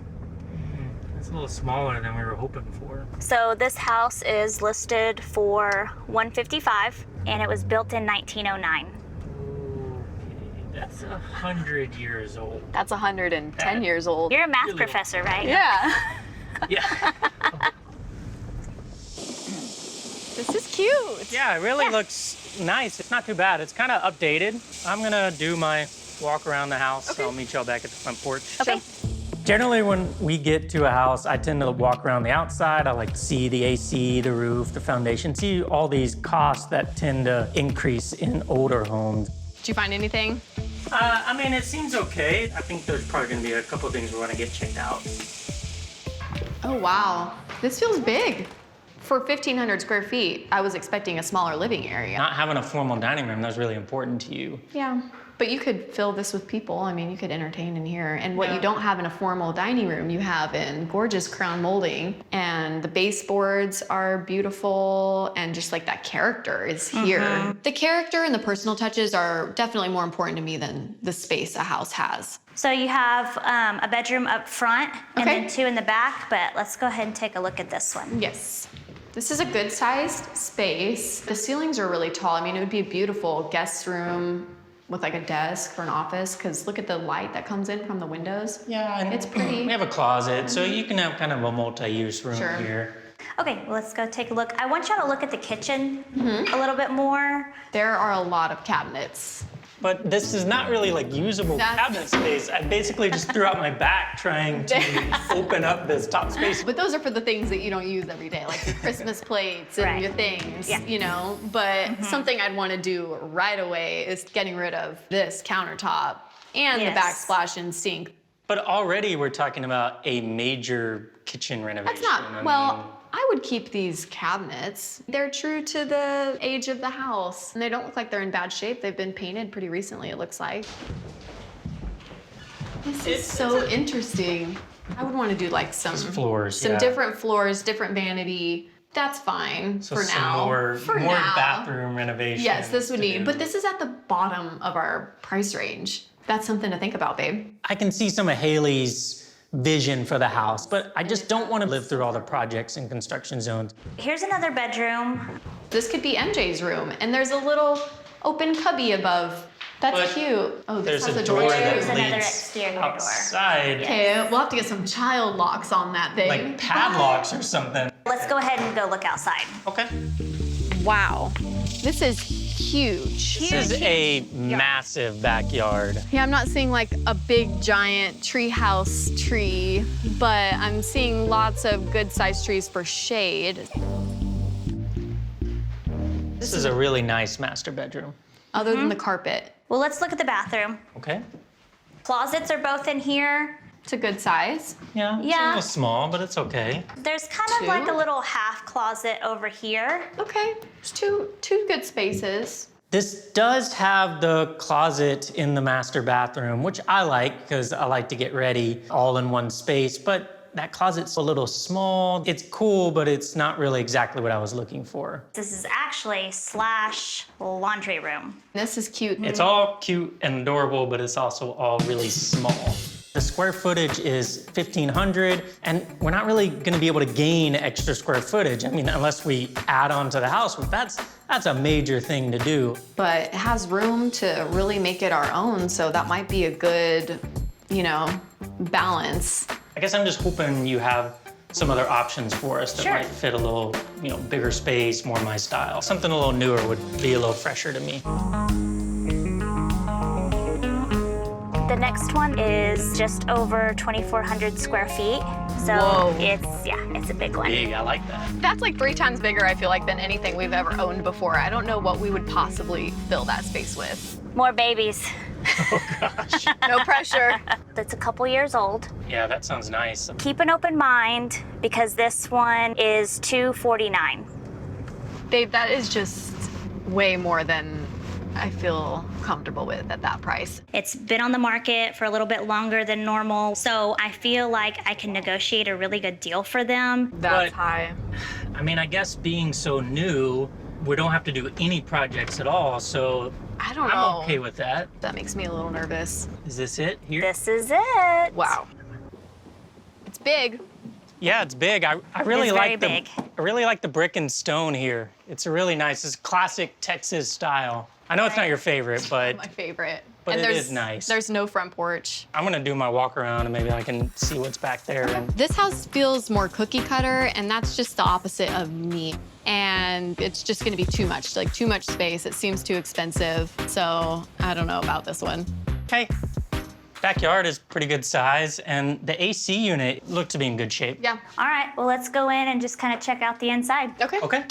It's a little smaller than we were hoping for. So this house is listed for $155, and it was built in 1909. That's 100 years old. That's 110 years old. You're a math professor, right? Yeah. Yeah. This is cute. Yeah, it really looks nice. It's not too bad. It's kind of updated. I'm gonna do my walk around the house. Okay. I'll meet y'all back at the front porch. Okay. Generally, when we get to a house, I tend to walk around the outside. I like to see the AC, the roof, the foundation, see all these costs that tend to increase in older homes. Did you find anything? I mean, it seems okay. I think there's probably gonna be a couple of things we wanna get checked out. Oh, wow. This feels big. For 1,500 square feet, I was expecting a smaller living area. Not having a formal dining room, that's really important to you. Yeah, but you could fill this with people. I mean, you could entertain in here. And what you don't have in a formal dining room, you have in gorgeous crown molding. And the baseboards are beautiful, and just like that character is here. The character and the personal touches are definitely more important to me than the space a house has. So you have a bedroom up front and then two in the back, but let's go ahead and take a look at this one. Yes. This is a good sized space. The ceilings are really tall. I mean, it would be a beautiful guest room with like a desk for an office, because look at the light that comes in from the windows. Yeah, and it's pretty. We have a closet, so you can have kind of a multi-use room here. Okay, well, let's go take a look. I want y'all to look at the kitchen a little bit more. There are a lot of cabinets. But this is not really like usable cabinet space. I basically just threw out my back trying to open up this top space. But those are for the things that you don't use every day, like your Christmas plates and your things, you know? But something I'd want to do right away is getting rid of this countertop and the backsplash and sink. But already we're talking about a major kitchen renovation. That's not, I would keep these cabinets. They're true to the age of the house, and they don't look like they're in bad shape. They've been painted pretty recently, it looks like. This is so interesting. I would want to do like some floors, different floors, different vanity. That's fine so for some now. More bathroom renovation. Yes, this would need, but this is at the bottom of our price range. That's something to think about, babe. I can see some of Haley's vision for the house, but I just don't want to live through all the projects and construction zones. Here's another bedroom. This could be MJ's room, and there's a little open cubby above. That's cute. Oh, this has a door There's another exterior outside. Okay, we'll have to get some child locks on that thing. Like padlocks or something. Let's go ahead and go look outside. Okay. Wow, this is huge. This is a massive backyard. Yeah, I'm not seeing like a big giant treehouse tree, but I'm seeing lots of good sized trees for shade. This is a really nice master bedroom. Other than the carpet. Well, let's look at the bathroom. Okay. Closets are both in here. It's a good size. Yeah, it's a little small, but it's okay. There's kind of like a little half closet over here. Okay, there's two good spaces. This does have the closet in the master bathroom, which I like because I like to get ready all in one space, but that closet's a little small. It's cool, but it's not really exactly what I was looking for. This is actually / laundry room. This is cute. It's all cute and adorable, but it's also all really small. The square footage is 1,500, and we're not really gonna be able to gain extra square footage. I mean, unless we add on to the house, that's a major thing to do. But it has room to really make it our own, so that might be a good, balance. I guess I'm just hoping you have some other options for us that might fit a little, bigger space, more my style. Something a little newer would be a little fresher to me. The next one is just over 2,400 square feet. So Whoa. it's a big one. Big, I like that. That's like 3 times bigger, I feel like, than anything we've ever owned before. I don't know what we would possibly fill that space with. More babies. Oh, gosh. No pressure. That's a couple years old. Yeah, that sounds nice. Keep an open mind because this one is $249. Babe, that is just way more than I feel comfortable with at that price. It's been on the market for a little bit longer than normal, so I feel like I can negotiate a really good deal for them. That's high. I mean, I guess being so new, we don't have to do any projects at all, so I don't know. I'm okay with that. That makes me a little nervous. Is this it here? This is it. Wow. It's big. Yeah, it's big. I really It's like very big. I really like the brick and stone here. It's a really nice. It's classic Texas style. I know it's not your favorite, but My favorite. But and it there's, is nice. There's no front porch. I'm gonna do my walk around and maybe I can see what's back there. And This house feels more cookie cutter, and that's just the opposite of me. And it's just gonna be too much, like too much space. It seems too expensive. So I don't know about this one. hey, backyard is pretty good size, and the AC unit looked to be in good shape. Yeah. All right, well, let's go in and just kind of check out the inside. Okay. Okay.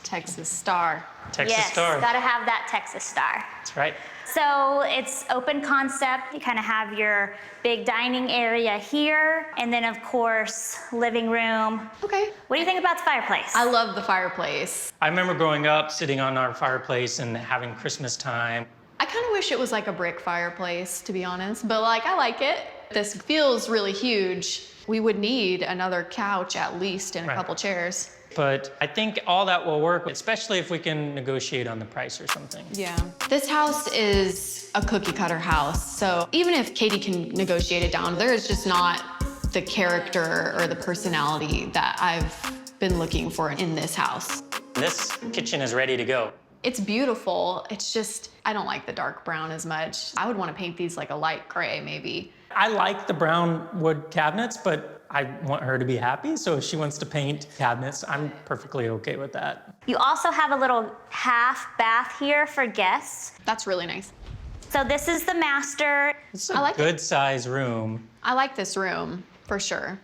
Texas Star. Texas yes, Star. gotta have that Texas Star. That's right. So it's open concept. You kind of have your big dining area here, and then of course, living room. Okay. What do you think about the fireplace? I love the fireplace. I remember growing up sitting on our fireplace and having Christmas time. I kind of wish it was like a brick fireplace, to be honest, but like I like it. This feels really huge. We would need another couch at least and a couple chairs. But I think all that will work, especially if we can negotiate on the price or something. Yeah. This house is a cookie cutter house. So even if Katie can negotiate it down, there is just not the character or the personality that I've been looking for in this house. This kitchen is ready to go. It's beautiful. It's just, I don't like the dark brown as much. I would want to paint these like a light gray, maybe. I like the brown wood cabinets, but I want her to be happy. So if she wants to paint cabinets, I'm perfectly okay with that. You also have a little half bath here for guests. That's really nice. So this is the master. It's a good size room. I like this room, for sure.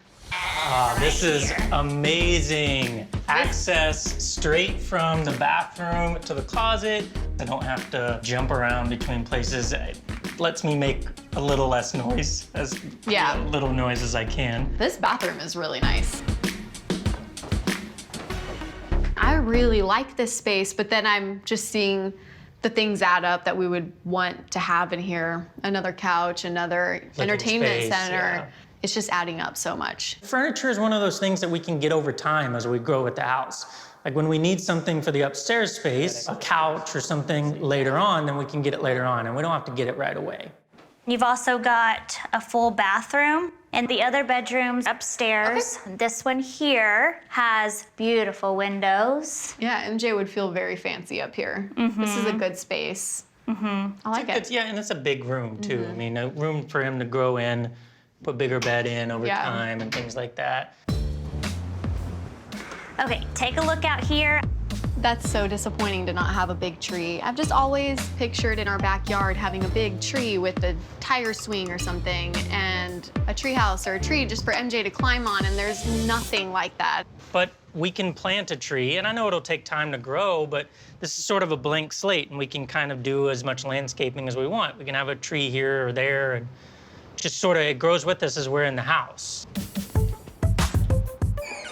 This is amazing. Access straight from the bathroom to the closet. I don't have to jump around between places. It lets me make a little less noise, as little noise as I can. This bathroom is really nice. I really like this space, but then I'm just seeing the things add up that we would want to have in here. Another couch, another entertainment space, center. yeah. It's just adding up so much. Furniture is one of those things that we can get over time as we grow with the house. Like when we need something for the upstairs space, a couch or something later on, then we can get it later on, and we don't have to get it right away. You've also got a full bathroom and the other bedrooms upstairs. Okay. This one here has beautiful windows. Yeah, MJ would feel very fancy up here. This is a good space. I like it. Yeah, and it's a big room too. I mean, a room for him to grow in, put bigger bed in over time and things like that. Okay, take a look out here. That's so disappointing to not have a big tree. I've just always pictured in our backyard having a big tree with a tire swing or something and a tree house or a tree just for MJ to climb on, and there's nothing like that. But we can plant a tree, and I know it'll take time to grow, but this is sort of a blank slate, and we can kind of do as much landscaping as we want. We can have a tree here or there, and just sort of, it grows with us as we're in the house.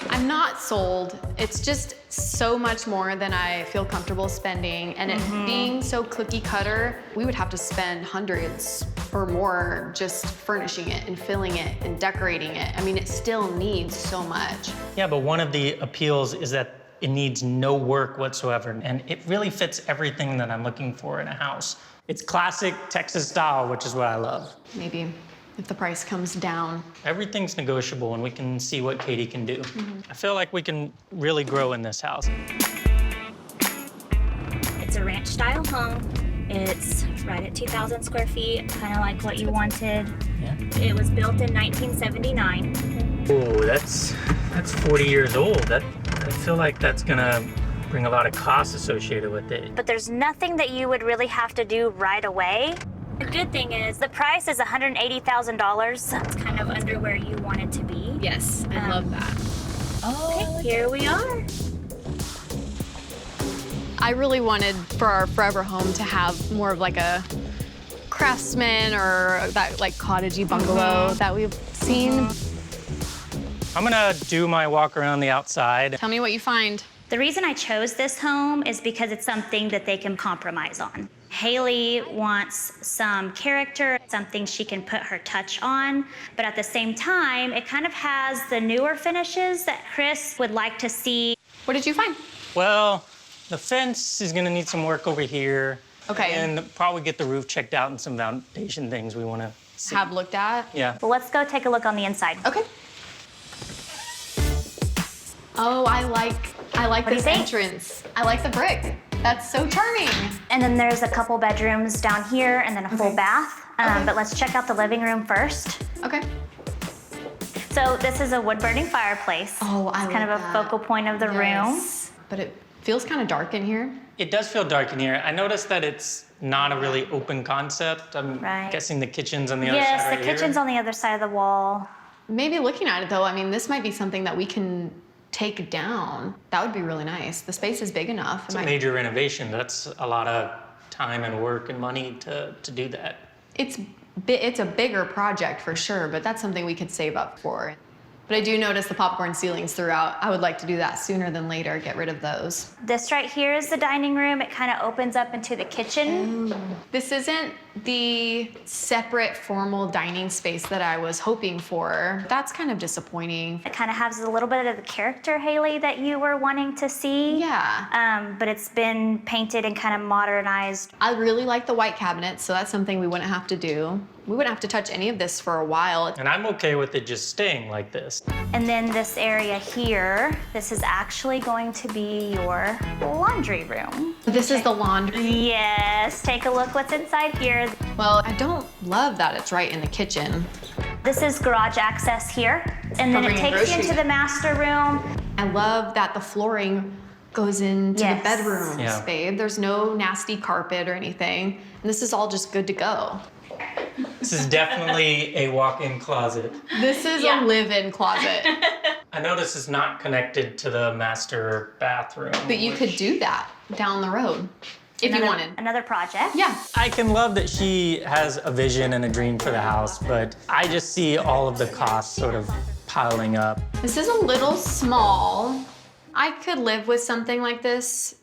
I'm not sold. It's just so much more than I feel comfortable spending. And it being so cookie cutter, we would have to spend hundreds or more just furnishing it and filling it and decorating it. I mean, it still needs so much. Yeah, but one of the appeals is that it needs no work whatsoever. And it really fits everything that I'm looking for in a house. It's classic Texas style, which is what I love. Maybe if the price comes down. Everything's negotiable, and we can see what Katie can do. I feel like we can really grow in this house. It's a ranch style home. It's right at 2,000 square feet, kind of like what you wanted. Yeah. It was built in 1979. Oh, that's 40 years old. I feel like that's gonna bring a lot of costs associated with it. But there's nothing that you would really have to do right away. The good thing is the price is $180,000. That's kind of under where you want it to be. Yes, I love that. Okay, here we are. I really wanted for our forever home to have more of like a craftsman or that like cottagey bungalow that we've seen. I'm gonna do my walk around the outside. Tell me what you find. The reason I chose this home is because it's something that they can compromise on. Haley wants some character, something she can put her touch on, but at the same time, it kind of has the newer finishes that Chris would like to see. What did you find? Well, the fence is gonna need some work over here. Okay. And probably get the roof checked out and some foundation things we wanna see. Have looked at? Yeah. Well, let's go take a look on the inside. Okay. Oh, I like do you this think? entrance. I like the brick. That's so charming. And then there's a couple bedrooms down here and then a full bath. But let's check out the living room first. Okay. So this is a wood-burning fireplace. Oh, I It's kind of a focal point of the room. But it feels kind of dark in here. It does feel dark in here. I noticed that it's not a really open concept. I'm Right. guessing the kitchen's on the other Yes, side the right kitchen's here. on the other side of the wall. Maybe looking at it though, I mean, this might be something that we can take down. That would be really nice. The space is big enough. It's a major renovation. That's a lot of time and work and money to do that. It's a bigger project for sure, but that's something we could save up for. But I do notice the popcorn ceilings throughout. I would like to do that sooner than later, get rid of those. This right here is the dining room. It kind of opens up into the kitchen. This isn't the separate formal dining space that I was hoping for. That's kind of disappointing. It kind of has a little bit of the character, Haley, that you were wanting to see. Yeah. But it's been painted and kind of modernized. I really like the white cabinets, so that's something we wouldn't have to do. We wouldn't have to touch any of this for a while. And I'm okay with it just staying like this. And then this area here, this is actually going to be your laundry room. This is the laundry? Yes, take a look what's inside here. Well, I don't love that it's right in the kitchen. This is garage access here. And then it takes you into the master room. I love that the flooring goes into the bedrooms, Yeah. babe. There's no nasty carpet or anything. And this is all just good to go. This is definitely a walk-in closet. This is a live-in closet. I notice it's not connected to the master bathroom. But you could do that down the road if you wanted. Another project. Yeah. I can love that she has a vision and a dream for the house, but I just see all of the costs sort of piling up. This is a little small. I could live with something like this,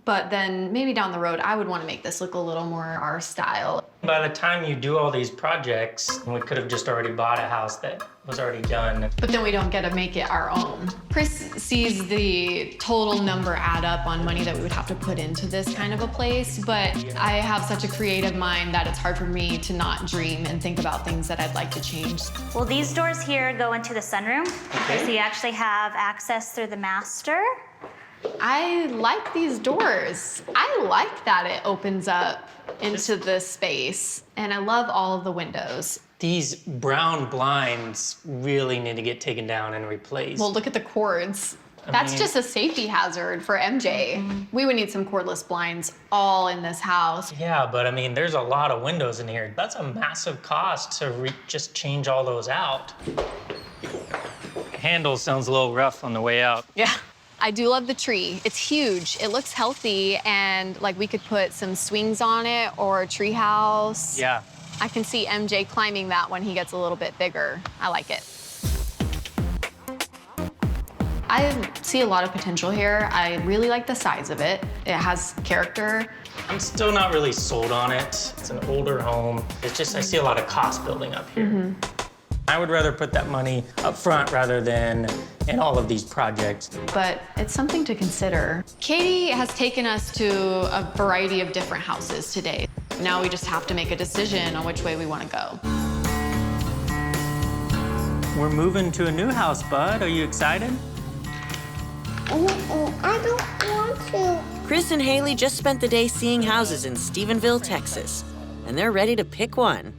but then maybe down the road, I would want to make this look a little more our style. By the time you do all these projects, we could have just already bought a house that was already done. But then we don't get to make it our own. Chris sees the total number add up on money that we would have to put into this kind of a place, but I have such a creative mind that it's hard for me to not dream and think about things that I'd like to change. Well, these doors here go into the sunroom. Okay. So you actually have access through the master. I like these doors. I like that it opens up into the space, and I love all of the windows. These brown blinds really need to get taken down and replaced. Well, look at the cords. That's just a safety hazard for MJ. We would need some cordless blinds all in this house. Yeah, but I mean, there's a lot of windows in here. That's a massive cost to just change all those out. Handle sounds a little rough on the way out. Yeah. I do love the tree. It's huge. It looks healthy, and like we could put some swings on it or a tree house. Yeah. I can see MJ climbing that when he gets a little bit bigger. I like it. I see a lot of potential here. I really like the size of it. It has character. I'm still not really sold on it. It's an older home. It's just, I see a lot of cost building up here. I would rather put that money up front rather than in all of these projects. But it's something to consider. Katie has taken us to a variety of different houses today. Now we just have to make a decision on which way we want to go. We're moving to a new house, bud. Are you excited? I don't want to. Chris and Haley just spent the day seeing houses in Stephenville, Texas, and they're ready to pick one.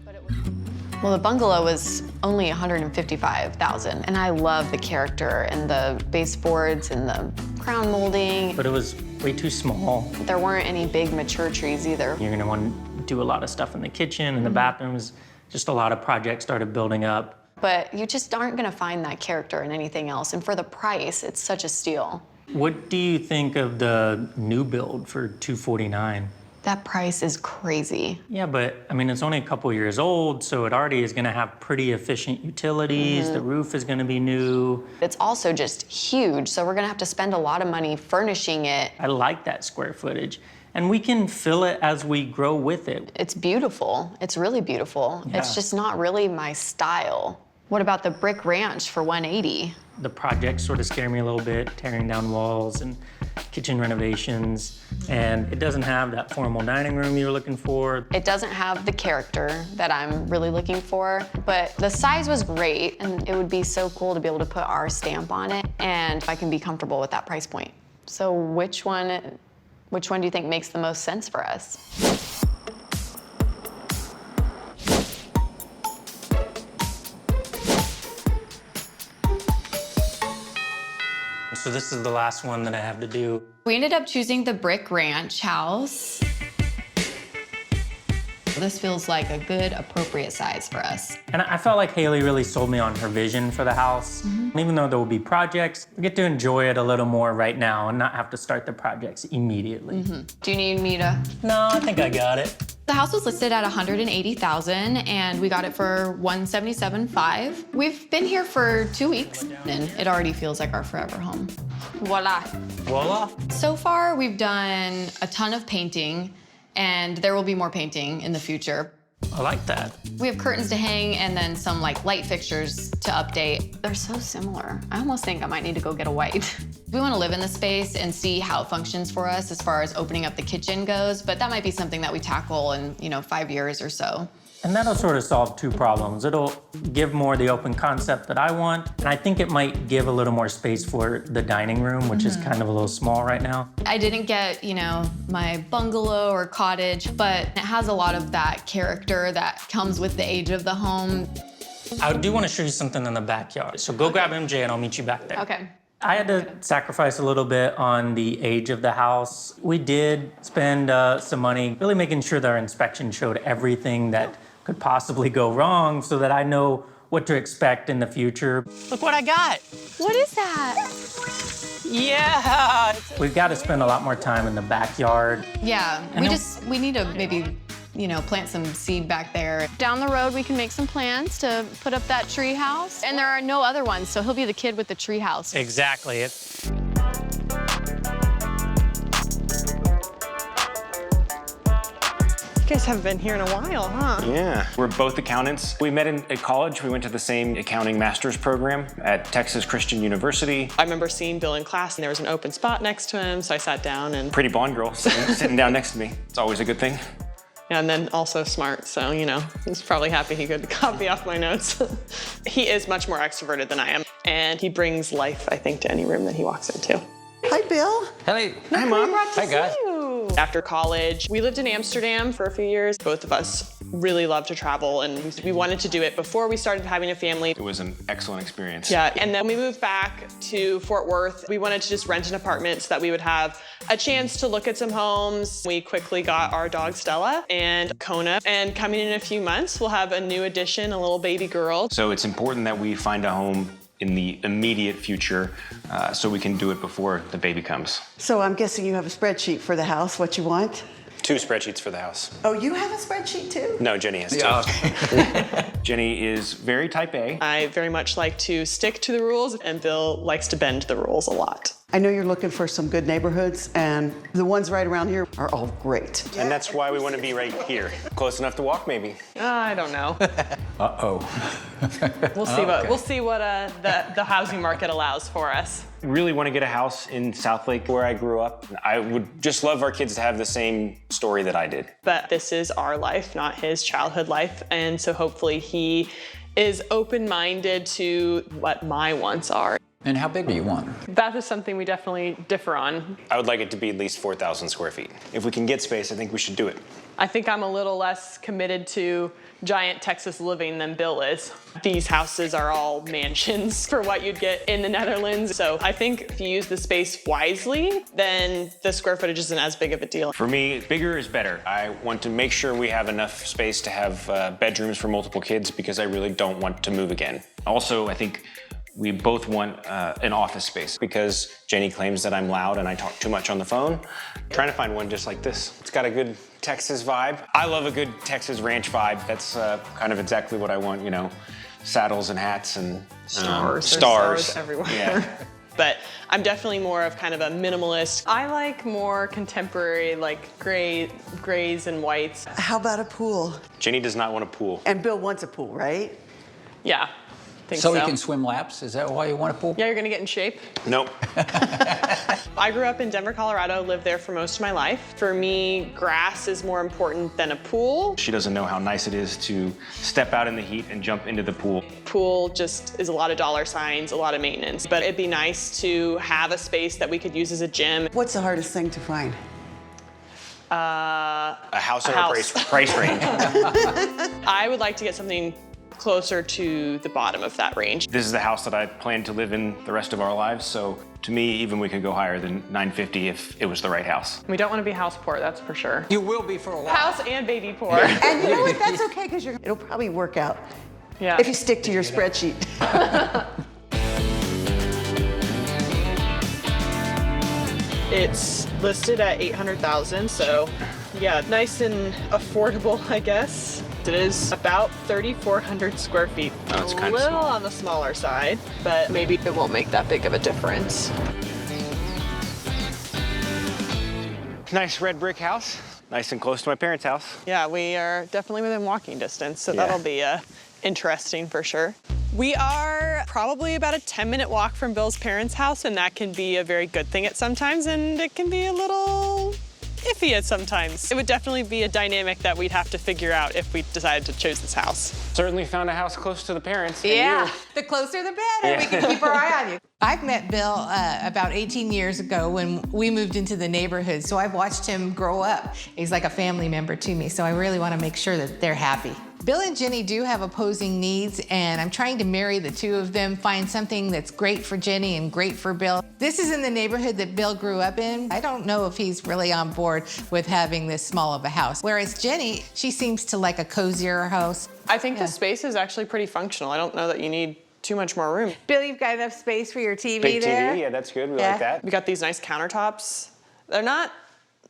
Well, the bungalow was only $155,000, and I love the character and the baseboards and the crown molding. But it was way too small. There weren't any big mature trees either. You're gonna want to do a lot of stuff in the kitchen and the bathrooms. Just a lot of projects started building up. But you just aren't gonna find that character in anything else. And for the price, it's such a steal. What do you think of the new build for $249,000? That price is crazy. Yeah, but I mean, it's only a couple years old, so it already is gonna have pretty efficient utilities. The roof is gonna be new. It's also just huge, so we're gonna have to spend a lot of money furnishing it. I like that square footage. And we can fill it as we grow with it. It's beautiful. It's really beautiful. Yeah. It's just not really my style. What about the brick ranch for $180,000? The projects sort of scare me a little bit, tearing down walls and kitchen renovations. And it doesn't have that formal dining room you're looking for. It doesn't have the character that I'm really looking for, but the size was great, and it would be so cool to be able to put our stamp on it, and I can be comfortable with that price point. So which one do you think makes the most sense for us? So this is the last one that I have to do. We ended up choosing the brick ranch house. This feels like a good, appropriate size for us. And I felt like Haley really sold me on her vision for the house. Even though there will be projects, we get to enjoy it a little more right now and not have to start the projects immediately. Do you need me to? No, I think I got it. The house was listed at $180,000 and we got it for $177,500. We've been here for 2 weeks and it already feels like our forever home. Voila. Voila. So far, we've done a ton of painting and there will be more painting in the future. I like that. We have curtains to hang and then some like light fixtures to update. They're so similar. I almost think I might need to go get a white. We want to live in the space and see how it functions for us as far as opening up the kitchen goes, but that might be something that we tackle in, 5 years or so. And that'll sort of solve two problems. It'll give more the open concept that I want, and I think it might give a little more space for the dining room, which is kind of a little small right now. I didn't get, my bungalow or cottage, but it has a lot of that character that comes with the age of the home. I do want to show you something in the backyard. So go grab MJ and I'll meet you back there. Okay. I had to sacrifice a little bit on the age of the house. We did spend some money really making sure that our inspection showed everything that could possibly go wrong so that I know what to expect in the future. Look what I got. What is that? Yeah! We've got to spend a lot more time in the backyard. Yeah, we need to maybe, plant some seed back there. Down the road, we can make some plans to put up that tree house. And there are no other ones, so he'll be the kid with the tree house. Exactly. You guys haven't been here in a while, huh? Yeah, we're both accountants. We met at college. We went to the same accounting master's program at Texas Christian University. I remember seeing Bill in class and there was an open spot next to him, so I sat down and... Pretty blonde girl sitting down next to me. It's always a good thing. And then also smart, so, he's probably happy he could copy off my notes. He is much more extroverted than I am, and he brings life, I think, to any room that he walks into. Hi, Bill. Hey. Hi, Mom. Hi, guys. After college, we lived in Amsterdam for a few years. Both of us really love to travel, and we wanted to do it before we started having a family. It was an excellent experience. Yeah, and then we moved back to Fort Worth. We wanted to just rent an apartment so that we would have a chance to look at some homes. We quickly got our dog Stella and Kona, and coming in a few months, we'll have a new addition, a little baby girl. So it's important that we find a home in the immediate future so we can do it before the baby comes. So I'm guessing you have a spreadsheet for the house, what you want? 2 spreadsheets for the house. Oh, you have a spreadsheet too? No, Jenny has 2. Yeah, okay. Jenny is very type A. I very much like to stick to the rules, and Bill likes to bend the rules a lot. I know you're looking for some good neighborhoods, and the ones right around here are all great. And that's why we want to be right here. Close enough to walk, maybe. I don't know. Uh-oh. We'll see what the housing market allows for us. Really want to get a house in Southlake where I grew up. I would just love our kids to have the same story that I did. But this is our life, not his childhood life. And so hopefully he is open-minded to what my wants are. And how big do you want? That is something we definitely differ on. I would like it to be at least 4,000 square feet. If we can get space, I think we should do it. I think I'm a little less committed to giant Texas living than Bill is. These houses are all mansions for what you'd get in the Netherlands. So I think if you use the space wisely, then the square footage isn't as big of a deal. For me, bigger is better. I want to make sure we have enough space to have bedrooms for multiple kids because I really don't want to move again. Also, I think we both want an office space because Jenny claims that I'm loud and I talk too much on the phone. Trying to find one just like this. It's got a good Texas vibe. I love a good Texas ranch vibe. That's kind of exactly what I want, you know, saddles and hats and stars everywhere. Yeah. But I'm definitely more of kind of a minimalist. I like more contemporary, like grays and whites. How about a pool? Jenny does not want a pool. And Bill wants a pool, right? Yeah. So you can swim laps? Is that why you want a pool? Yeah, you're gonna get in shape. Nope. I grew up in Denver, Colorado, lived there for most of my life. For me, grass is more important than a pool. She doesn't know how nice it is to step out in the heat and jump into the pool. Pool just is a lot of dollar signs, a lot of maintenance. But it'd be nice to have a space that we could use as a gym. What's the hardest thing to find? A house in our price range. I would like to get something closer to the bottom of that range. This is the house that I plan to live in the rest of our lives, so to me, even we could go higher than $950 if it was the right house. We don't want to be house poor, that's for sure. You will be for a while. House and baby poor. And you know what? That's okay because it'll probably work out. Yeah. If you stick to your spreadsheet. It's listed at $800,000, so yeah, nice and affordable, I guess. It is about 3,400 square feet. Oh, it's a kind of little small. on the smaller side, but maybe it won't make that big of a difference. Nice red brick house. Nice and close to my parents' house. Yeah, we are definitely within walking distance, so Yeah. that'll be interesting for sure. We are probably about a 10-minute walk from Bill's parents' house, and that can be a very good thing at sometimes, and it can be a little iffy at sometimes. It would definitely be a dynamic that we'd have to figure out if we decided to choose this house. Certainly found a house close to the parents. and Yeah, you. the closer the better. We can keep our eye on you. I've met Bill about 18 years ago when we moved into the neighborhood, so I've watched him grow up. He's like a family member to me, so I really want to make sure that they're happy. Bill and Jenny do have opposing needs, and I'm trying to marry the two of them, find something that's great for Jenny and great for Bill. This is in the neighborhood that Bill grew up in. I don't know if he's really on board with having this small of a house. Whereas Jenny, she seems to like a cozier house. I think the space is actually pretty functional. I don't know that you need too much more room. Bill, you've got enough space for your TV Big there? TV, yeah, that's good. We like that. We got these nice countertops. They're not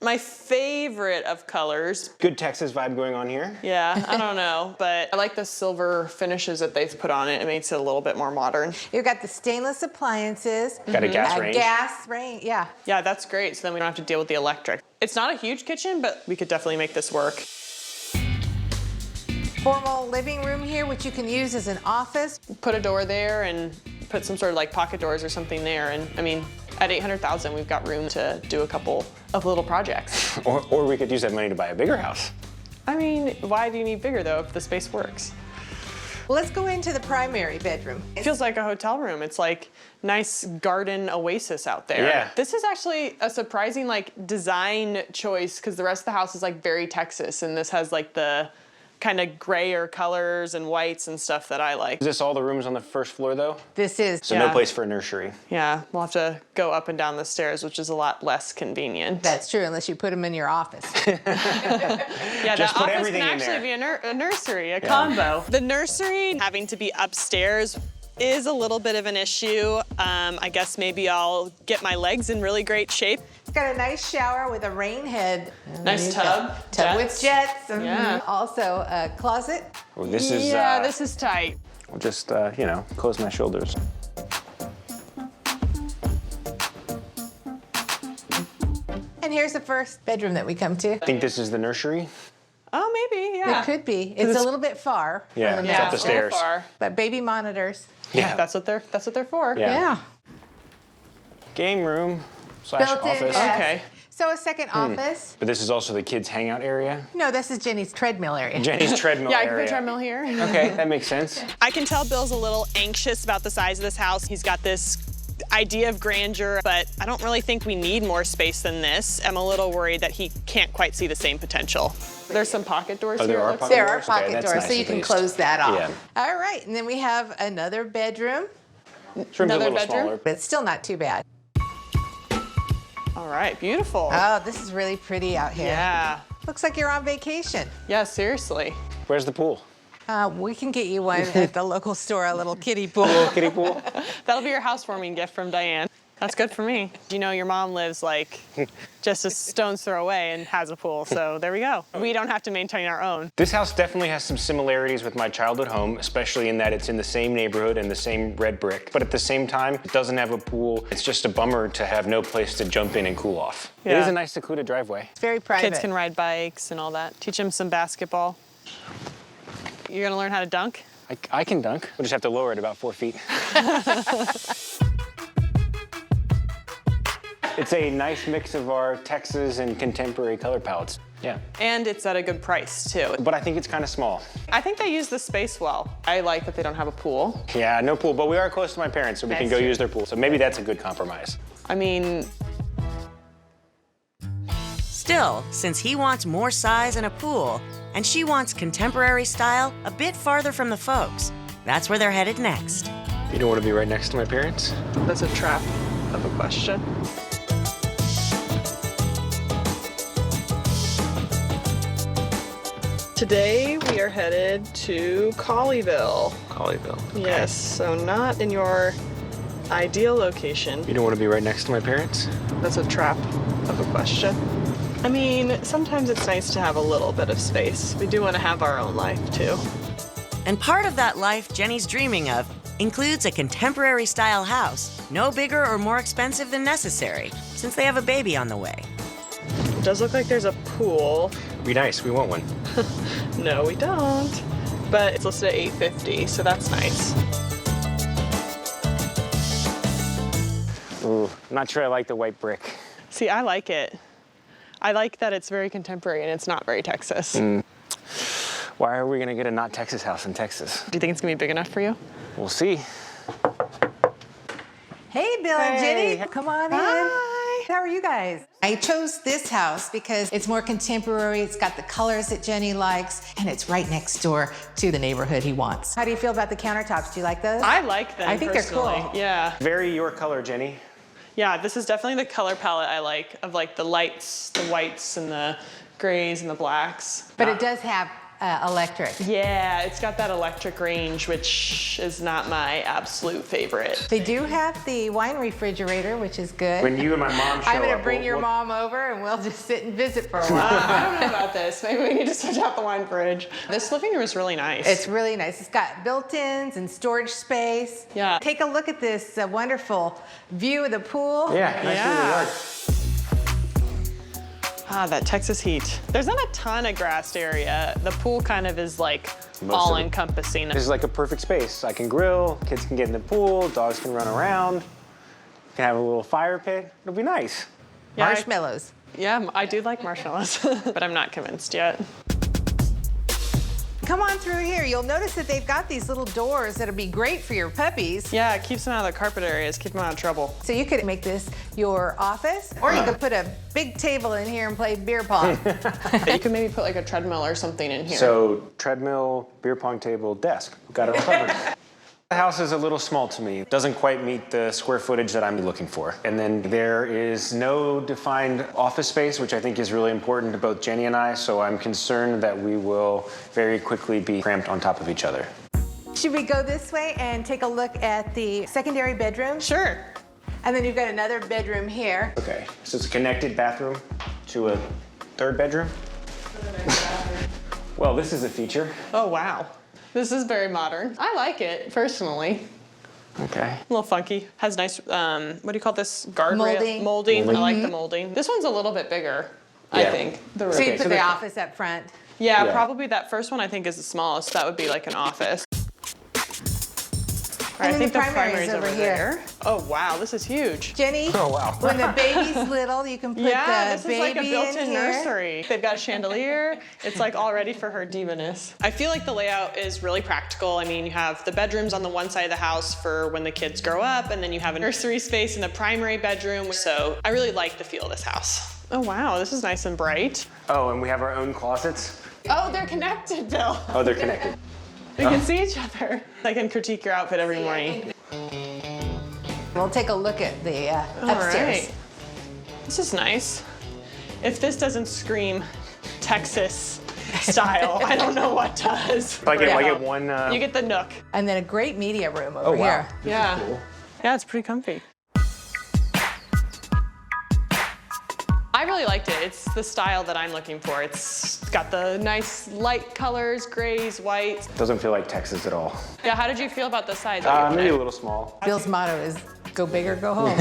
my favorite of colors. Good Texas vibe going on here. Yeah, I don't know, but I like the silver finishes that they've put on it. It makes it a little bit more modern. You've got the stainless appliances. Got a gas range. Gas range, yeah. Yeah, that's great. So then we don't have to deal with the electric. It's not a huge kitchen, but we could definitely make this work. Formal living room here, which you can use as an office. Put a door there and put some sort of like pocket doors or something there. And I mean, at $800,000, we've got room to do a couple of little projects. Or we could use that money to buy a bigger house. I mean, why do you need bigger though if the space works? Well, let's go into the primary bedroom. It feels like a hotel room. It's like nice garden oasis out there. Yeah. This is actually a surprising like design choice because the rest of the house is like very Texas, and this has like the kind of grayer colors and whites and stuff that I like. Is this all the rooms on the first floor though? This is. So no place for a nursery. Yeah, we'll have to go up and down the stairs, which is a lot less convenient. That's true, unless you put them in your office. Yeah, Just the put office everything can in actually there. be a nursery, a combo. The nursery having to be upstairs is a little bit of an issue. I guess maybe I'll get my legs in really great shape. It's got a nice shower with a rain head. Nice tub. Tub with jets. Yeah. Also a closet. Oh, this is, Yeah, this is tight. I'll just, you know, close my shoulders. And here's the first bedroom that we come to. I think this is the nursery. Oh, maybe, yeah. It could be. It's a little bit far. Yeah, from the it's up main the floor. stairs. Far. But baby monitors. Yeah. That's what they're for. Yeah. Game room / Built-in office. desk. Okay. So a second office. But this is also the kids' hangout area. No, this is Jenny's treadmill area. Jenny's treadmill Yeah, I area. can put a treadmill here. Okay, that makes sense. I can tell Bill's a little anxious about the size of this house. He's got this idea of grandeur, but I don't really think we need more space than this. I'm a little worried that he can't quite see the same potential. There's some pocket doors here. There are looks pocket like. There are doors? Okay, pocket that's doors, nice so you at can least. close that off. Yeah. All right, and then we have another bedroom. This room's a little smaller. But it's still not too bad. All right, beautiful. Oh, this is really pretty out here. Yeah. Looks like you're on vacation. Yeah, seriously. Where's the pool? We can get you one at the local store, a little kiddie pool. Kiddie pool? That'll be your housewarming gift from Diane. That's good for me. You know, your mom lives like just a stone's throw away and has a pool, so there we go. We don't have to maintain our own. This house definitely has some similarities with my childhood home, especially in that it's in the same neighborhood and the same red brick. But at the same time, it doesn't have a pool. It's just a bummer to have no place to jump in and cool off. It is a nice secluded driveway. It's very private. Kids can ride bikes and all that. Teach them some basketball. You're gonna learn how to dunk? I can dunk. We'll just have to lower it about 4 feet. It's a nice mix of our Texas and contemporary color palettes. Yeah. And it's at a good price, too. But I think it's kind of small. I think they use the space well. I like that they don't have a pool. Yeah, no pool, but we are close to my parents, so we can go use their pool. So maybe that's a good compromise. I mean... Still, since he wants more size and a pool, and she wants contemporary style a bit farther from the folks, that's where they're headed next. You don't want to be right next to my parents? That's a trap of a question. Today we are headed to Colleyville. Colleyville. Okay. Yes, so not in your ideal location. You don't want to be right next to my parents? That's a trap of a question. I mean, sometimes it's nice to have a little bit of space. We do want to have our own life, too. And part of that life Jenny's dreaming of includes a contemporary style house, no bigger or more expensive than necessary, since they have a baby on the way. It does look like there's a pool. Be nice, we want one. No, we don't. But it's listed at $850, so that's nice. Ooh, I'm not sure I like the white brick. See, I like it. I like that it's very contemporary and it's not very Texas. Why are we gonna get a not Texas house in Texas? Do you think it's gonna be big enough for you? We'll see. Hey, Bill and Hey. Jenny, come on in. How are you guys? I chose this house because it's more contemporary, it's got the colors that Jenny likes, and it's right next door to the neighborhood he wants. How do you feel about the countertops? Do you like those? I like them. I think personally. they're cool. Yeah. Very your color, Jenny. Yeah, this is definitely the color palette I like, of like the lights, the whites, and the grays and the blacks. But it does have electric. Yeah, it's got that electric range, which is not my absolute favorite. They do have the wine refrigerator, which is good. When you and my mom show I'm gonna up, bring we'll- your we'll- mom over and we'll just sit and visit for a while. I don't know about this. Maybe we need to switch out the wine fridge. This living room is really nice. It's really nice. It's got built-ins and storage space. Yeah. Take a look at this wonderful view of the pool. Yeah, nice view of the yard. Ah, that Texas heat. There's not a ton of grassed area. The pool kind of is like Most of it. all-encompassing. This is like a perfect space. I can grill, kids can get in the pool, dogs can run around, can have a little fire pit. It'll be nice. Yeah, Marshmallows. Yeah, I do like marshmallows, but I'm not convinced yet. Come on through here. You'll notice that they've got these little doors that'll be great for your puppies. Yeah, it keeps them out of the carpet areas, keep them out of trouble. So you could make this your office, or you could put a big table in here and play beer pong. You could maybe put like a treadmill or something in here. So treadmill, beer pong table, desk. We've got it all covered. The house is a little small to me. It doesn't quite meet the square footage that I'm looking for. And then there is no defined office space, which I think is really important to both Jenny and I, so I'm concerned that we will very quickly be cramped on top of each other. Should we go this way and take a look at the secondary bedroom? Sure. And then you've got another bedroom here. Okay, so it's a connected bathroom to a third bedroom? Well, this is a feature. Oh, wow. This is very modern. I like it, personally. Okay. A little funky. Has nice, what do you call this? Guardrail? Molding. I like the molding. This one's a little bit bigger, I think. The room. So you put the office up front. Yeah, probably that first one I think is the smallest. That would be like an office. I think the primary is primary's over here. Oh, wow, this is huge. Jenny, Oh, wow. when the baby's little, you can put Yeah, the this is like a baby built-in in here. nursery. They've got a chandelier. It's like all ready for her diva-ness. I feel like the layout is really practical. I mean, you have the bedrooms on the one side of the house for when the kids grow up, and then you have a nursery space in the primary bedroom. So I really like the feel of this house. Oh, wow, this is nice and bright. Oh, and we have our own closets? Oh, they're connected, Bill. Oh, they're connected. We can see each other. I can critique your outfit every morning. We'll take a look at the All upstairs. right. This is nice. If this doesn't scream Texas style, I don't know what does. I get one. You get the nook. And then a great media room over Oh, wow. here. This is Yeah. cool. Yeah, it's pretty comfy. I really liked it. It's the style that I'm looking for. It's got the nice light colors, grays, whites. Doesn't feel like Texas at all. Yeah, how did you feel about the size? Maybe a little small. Bill's motto is go big or go home.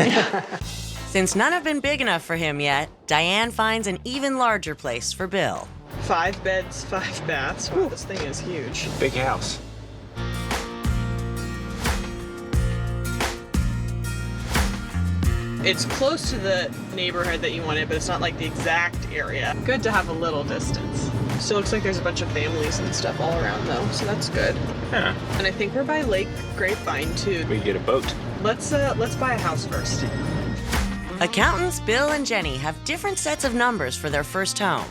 Since none have been big enough for him yet, Diane finds an even larger place for Bill. 5 beds, 5 baths. Wow, this thing is huge. Big house. It's close to the neighborhood that you wanted, but it's not like the exact area. Good to have a little distance. Still looks like there's a bunch of families and stuff all around though, so that's good. Yeah. And I think we're by Lake Grapevine too. We can get a boat. Let's buy a house first. Accountants Bill and Jenny have different sets of numbers for their first home.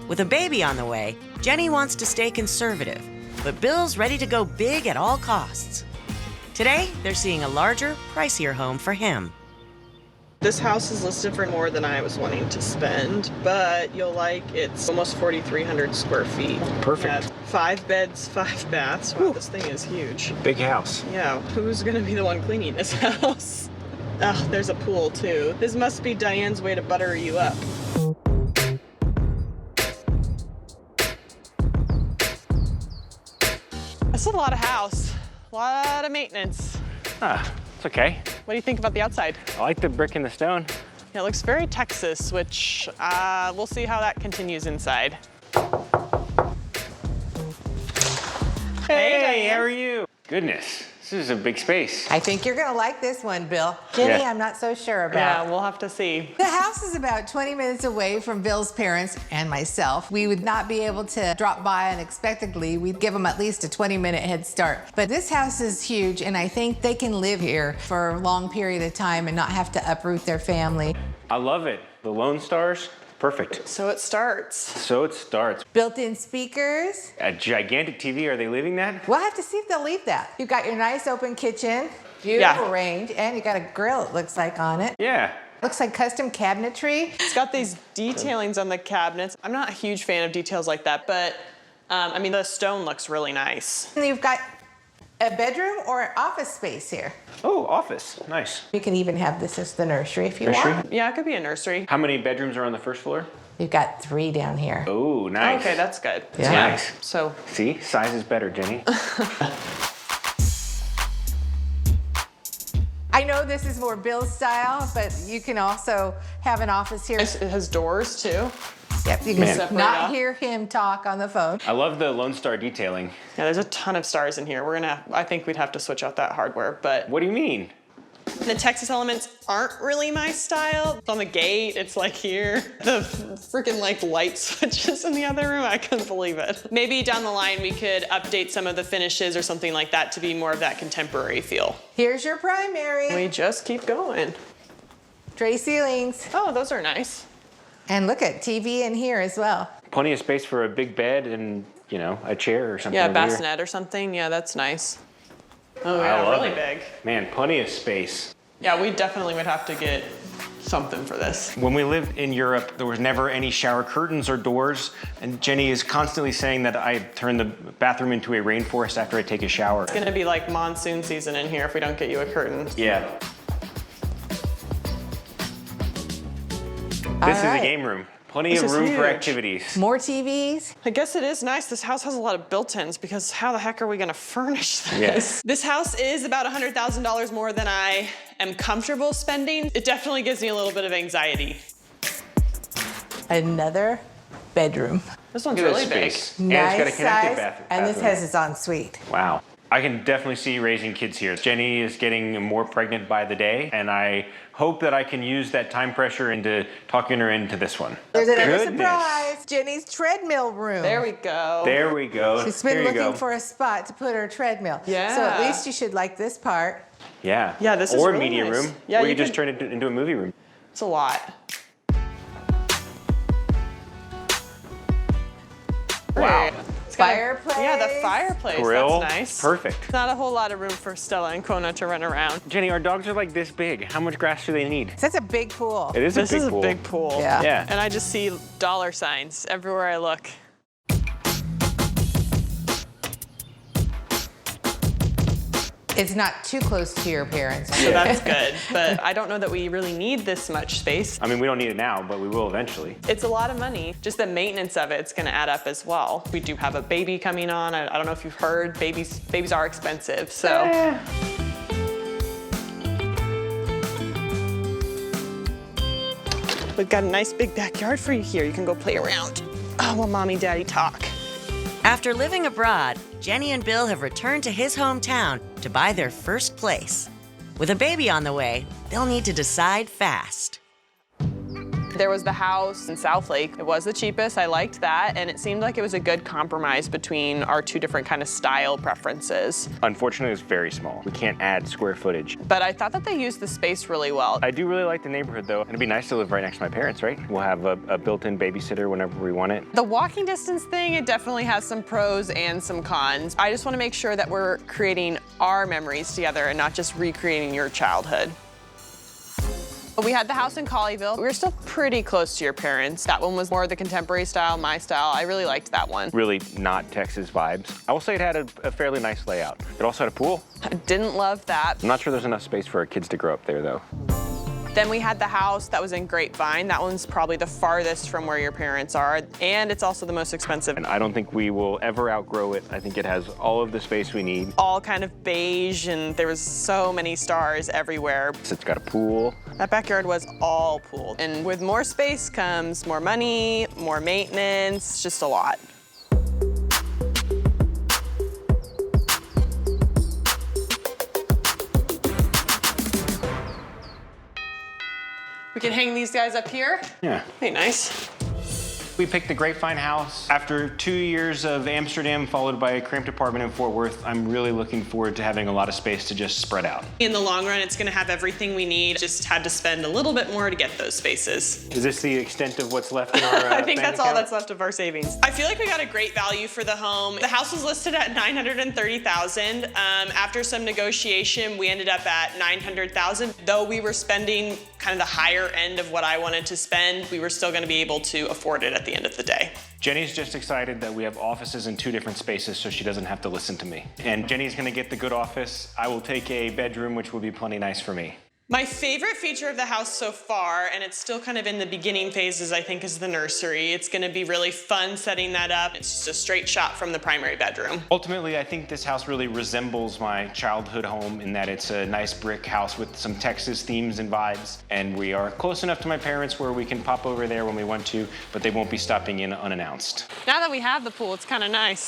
With a baby on the way, Jenny wants to stay conservative, but Bill's ready to go big at all costs. Today, they're seeing a larger, pricier home for him. This house is listed for more than I was wanting to spend, but you'll like it's almost 4,300 square feet. Perfect. 5 beds, 5 baths. Wow, this thing is huge. Big house. Yeah, who's gonna be the one cleaning this house? Oh, there's a pool too. This must be Diane's way to butter you up. That's a lot of house, a lot of maintenance. It's okay. What do you think about the outside? I like the brick and the stone. Yeah, it looks very Texas, which we'll see how that continues inside. Hey, how are you? Goodness, this is a big space. I think you're gonna like this one, Bill. Jenny, Yeah. I'm not so sure about. Yeah, we'll have to see. The house is about 20 minutes away from Bill's parents and myself. We would not be able to drop by unexpectedly. We'd give them at least a 20-minute head start. But this house is huge, and I think they can live here for a long period of time and not have to uproot their family. I love it. The Lone Stars, perfect. So it starts. So it starts. Built-in speakers. A gigantic TV, are they leaving that? We'll have to see if they'll leave that. You've got your nice open kitchen, beautiful range, and you got a grill, it looks like, on it. Yeah. Looks like custom cabinetry. It's got these detailings on the cabinets. I'm not a huge fan of details like that, but I mean, the stone looks really nice. And you've got a bedroom or office space here. Oh, office, nice. You can even have this as the nursery if you want. Yeah, it could be a nursery. How many bedrooms are on the first floor? You've got 3 down here. Oh, nice. Okay, that's good. Yeah. Nice. So, see, size is better, Jenny. I know this is more Bill's style, but you can also have an office here. it has doors too. Yep, you Man. can not hear him talk on the phone. I love the Lone Star detailing. Yeah, there's a ton of stars in here. I think we'd have to switch out that hardware, but. What do you mean? The Texas elements aren't really my style. On the gate, it's like here. The freaking like light switches in the other room, I couldn't believe it. Maybe down the line we could update some of the finishes or something like that to be more of that contemporary feel. Here's your primary. We just keep going. Tray ceilings. Oh, those are nice. And look at TV in here as well. Plenty of space for a big bed and, you know, a chair or something. Yeah, over here. bassinet or something. Yeah, that's nice. Oh I yeah, love really it. big. Man, plenty of space. Yeah, we definitely would have to get something for this. When we lived in Europe, there was never any shower curtains or doors, and Jenny is constantly saying that I turn the bathroom into a rainforest after I take a shower. It's gonna be like monsoon season in here if we don't get you a curtain. Yeah. This is a game room. Plenty of room for activities. More TVs. I guess it is nice. This house has a lot of built-ins because how the heck are we gonna furnish this? Yes. This house is about $100,000 more than I am comfortable spending. It definitely gives me a little bit of anxiety. Another bedroom. This one's Look at really this big. space. And it's got a connected size, bathroom. and this has its ensuite. Wow. I can definitely see raising kids here. Jenny is getting more pregnant by the day, and I hope that I can use that time pressure into talking her into this one. There's another surprise. Jenny's treadmill room. There we go. There we go. She's been looking for a spot to put her treadmill. Yeah. So at least you should like this part. Yeah. Yeah, this is or really media nice. room. Yeah, we you could just could- turn it into a movie room. It's a lot. Wow. It's got Fireplace. Yeah, the fireplace. Grill. That's nice. Perfect. Not a whole lot of room for Stella and Kona to run around. Jenny, our dogs are like this big. How much grass do they need? That's a big pool. It is This a big is pool. a big pool. Yeah. Yeah. And I just see dollar signs everywhere I look. It's not too close to your parents. So that's good. But I don't know that we really need this much space. I mean, we don't need it now, but we will eventually. It's a lot of money. Just the maintenance of it's gonna add up as well. We do have a baby coming on. I don't know if you've heard, babies are expensive, so. We've got a nice big backyard for you here. You can go play around. Oh, while mommy, daddy talk. After living abroad, Jenny and Bill have returned to his hometown to buy their first place. With a baby on the way, they'll need to decide fast. There was the house in South Lake. It was the cheapest, I liked that, and it seemed like it was a good compromise between our two different kind of style preferences. Unfortunately, it's very small. We can't add square footage. But I thought that they used the space really well. I do really like the neighborhood, though. It'd be nice to live right next to my parents, right? We'll have a built-in babysitter whenever we want it. The walking distance thing, it definitely has some pros and some cons. I just want to make sure that we're creating our memories together and not just recreating your childhood. We had the house in Colleyville. We were still pretty close to your parents. That one was more the contemporary style, my style. I really liked that one. Really not Texas vibes. I will say it had a fairly nice layout. It also had a pool. I didn't love that. I'm not sure there's enough space for our kids to grow up there, though. Then we had the house that was in Grapevine. That one's probably the farthest from where your parents are, and it's also the most expensive. And I don't think we will ever outgrow it. I think it has all of the space we need. All kind of beige, and there was so many stars everywhere. It's got a pool. That backyard was all pool. And with more space comes more money, more maintenance, just a lot. We can hang these guys up here. Yeah. Be nice. We picked the Grapevine house. After 2 years of Amsterdam, followed by a cramped apartment in Fort Worth, I'm really looking forward to having a lot of space to just spread out. In the long run, it's gonna have everything we need. Just had to spend a little bit more to get those spaces. Is this the extent of what's left in our I think bank that's all account? that's left of our savings. I feel like we got a great value for the home. The house was listed at $930,000. After some negotiation, we ended up at $900,000. Though we were spending kind of the higher end of what I wanted to spend, we were still gonna be able to afford it at the end of the day. Jenny's just excited that we have offices in 2 different spaces so she doesn't have to listen to me. And Jenny's gonna get the good office. I will take a bedroom, which will be plenty nice for me. My favorite feature of the house so far, and it's still kind of in the beginning phases, I think, is the nursery. It's gonna be really fun setting that up. It's just a straight shot from the primary bedroom. Ultimately, I think this house really resembles my childhood home in that it's a nice brick house with some Texas themes and vibes. And we are close enough to my parents where we can pop over there when we want to, but they won't be stopping in unannounced. Now that we have the pool, it's kind of nice.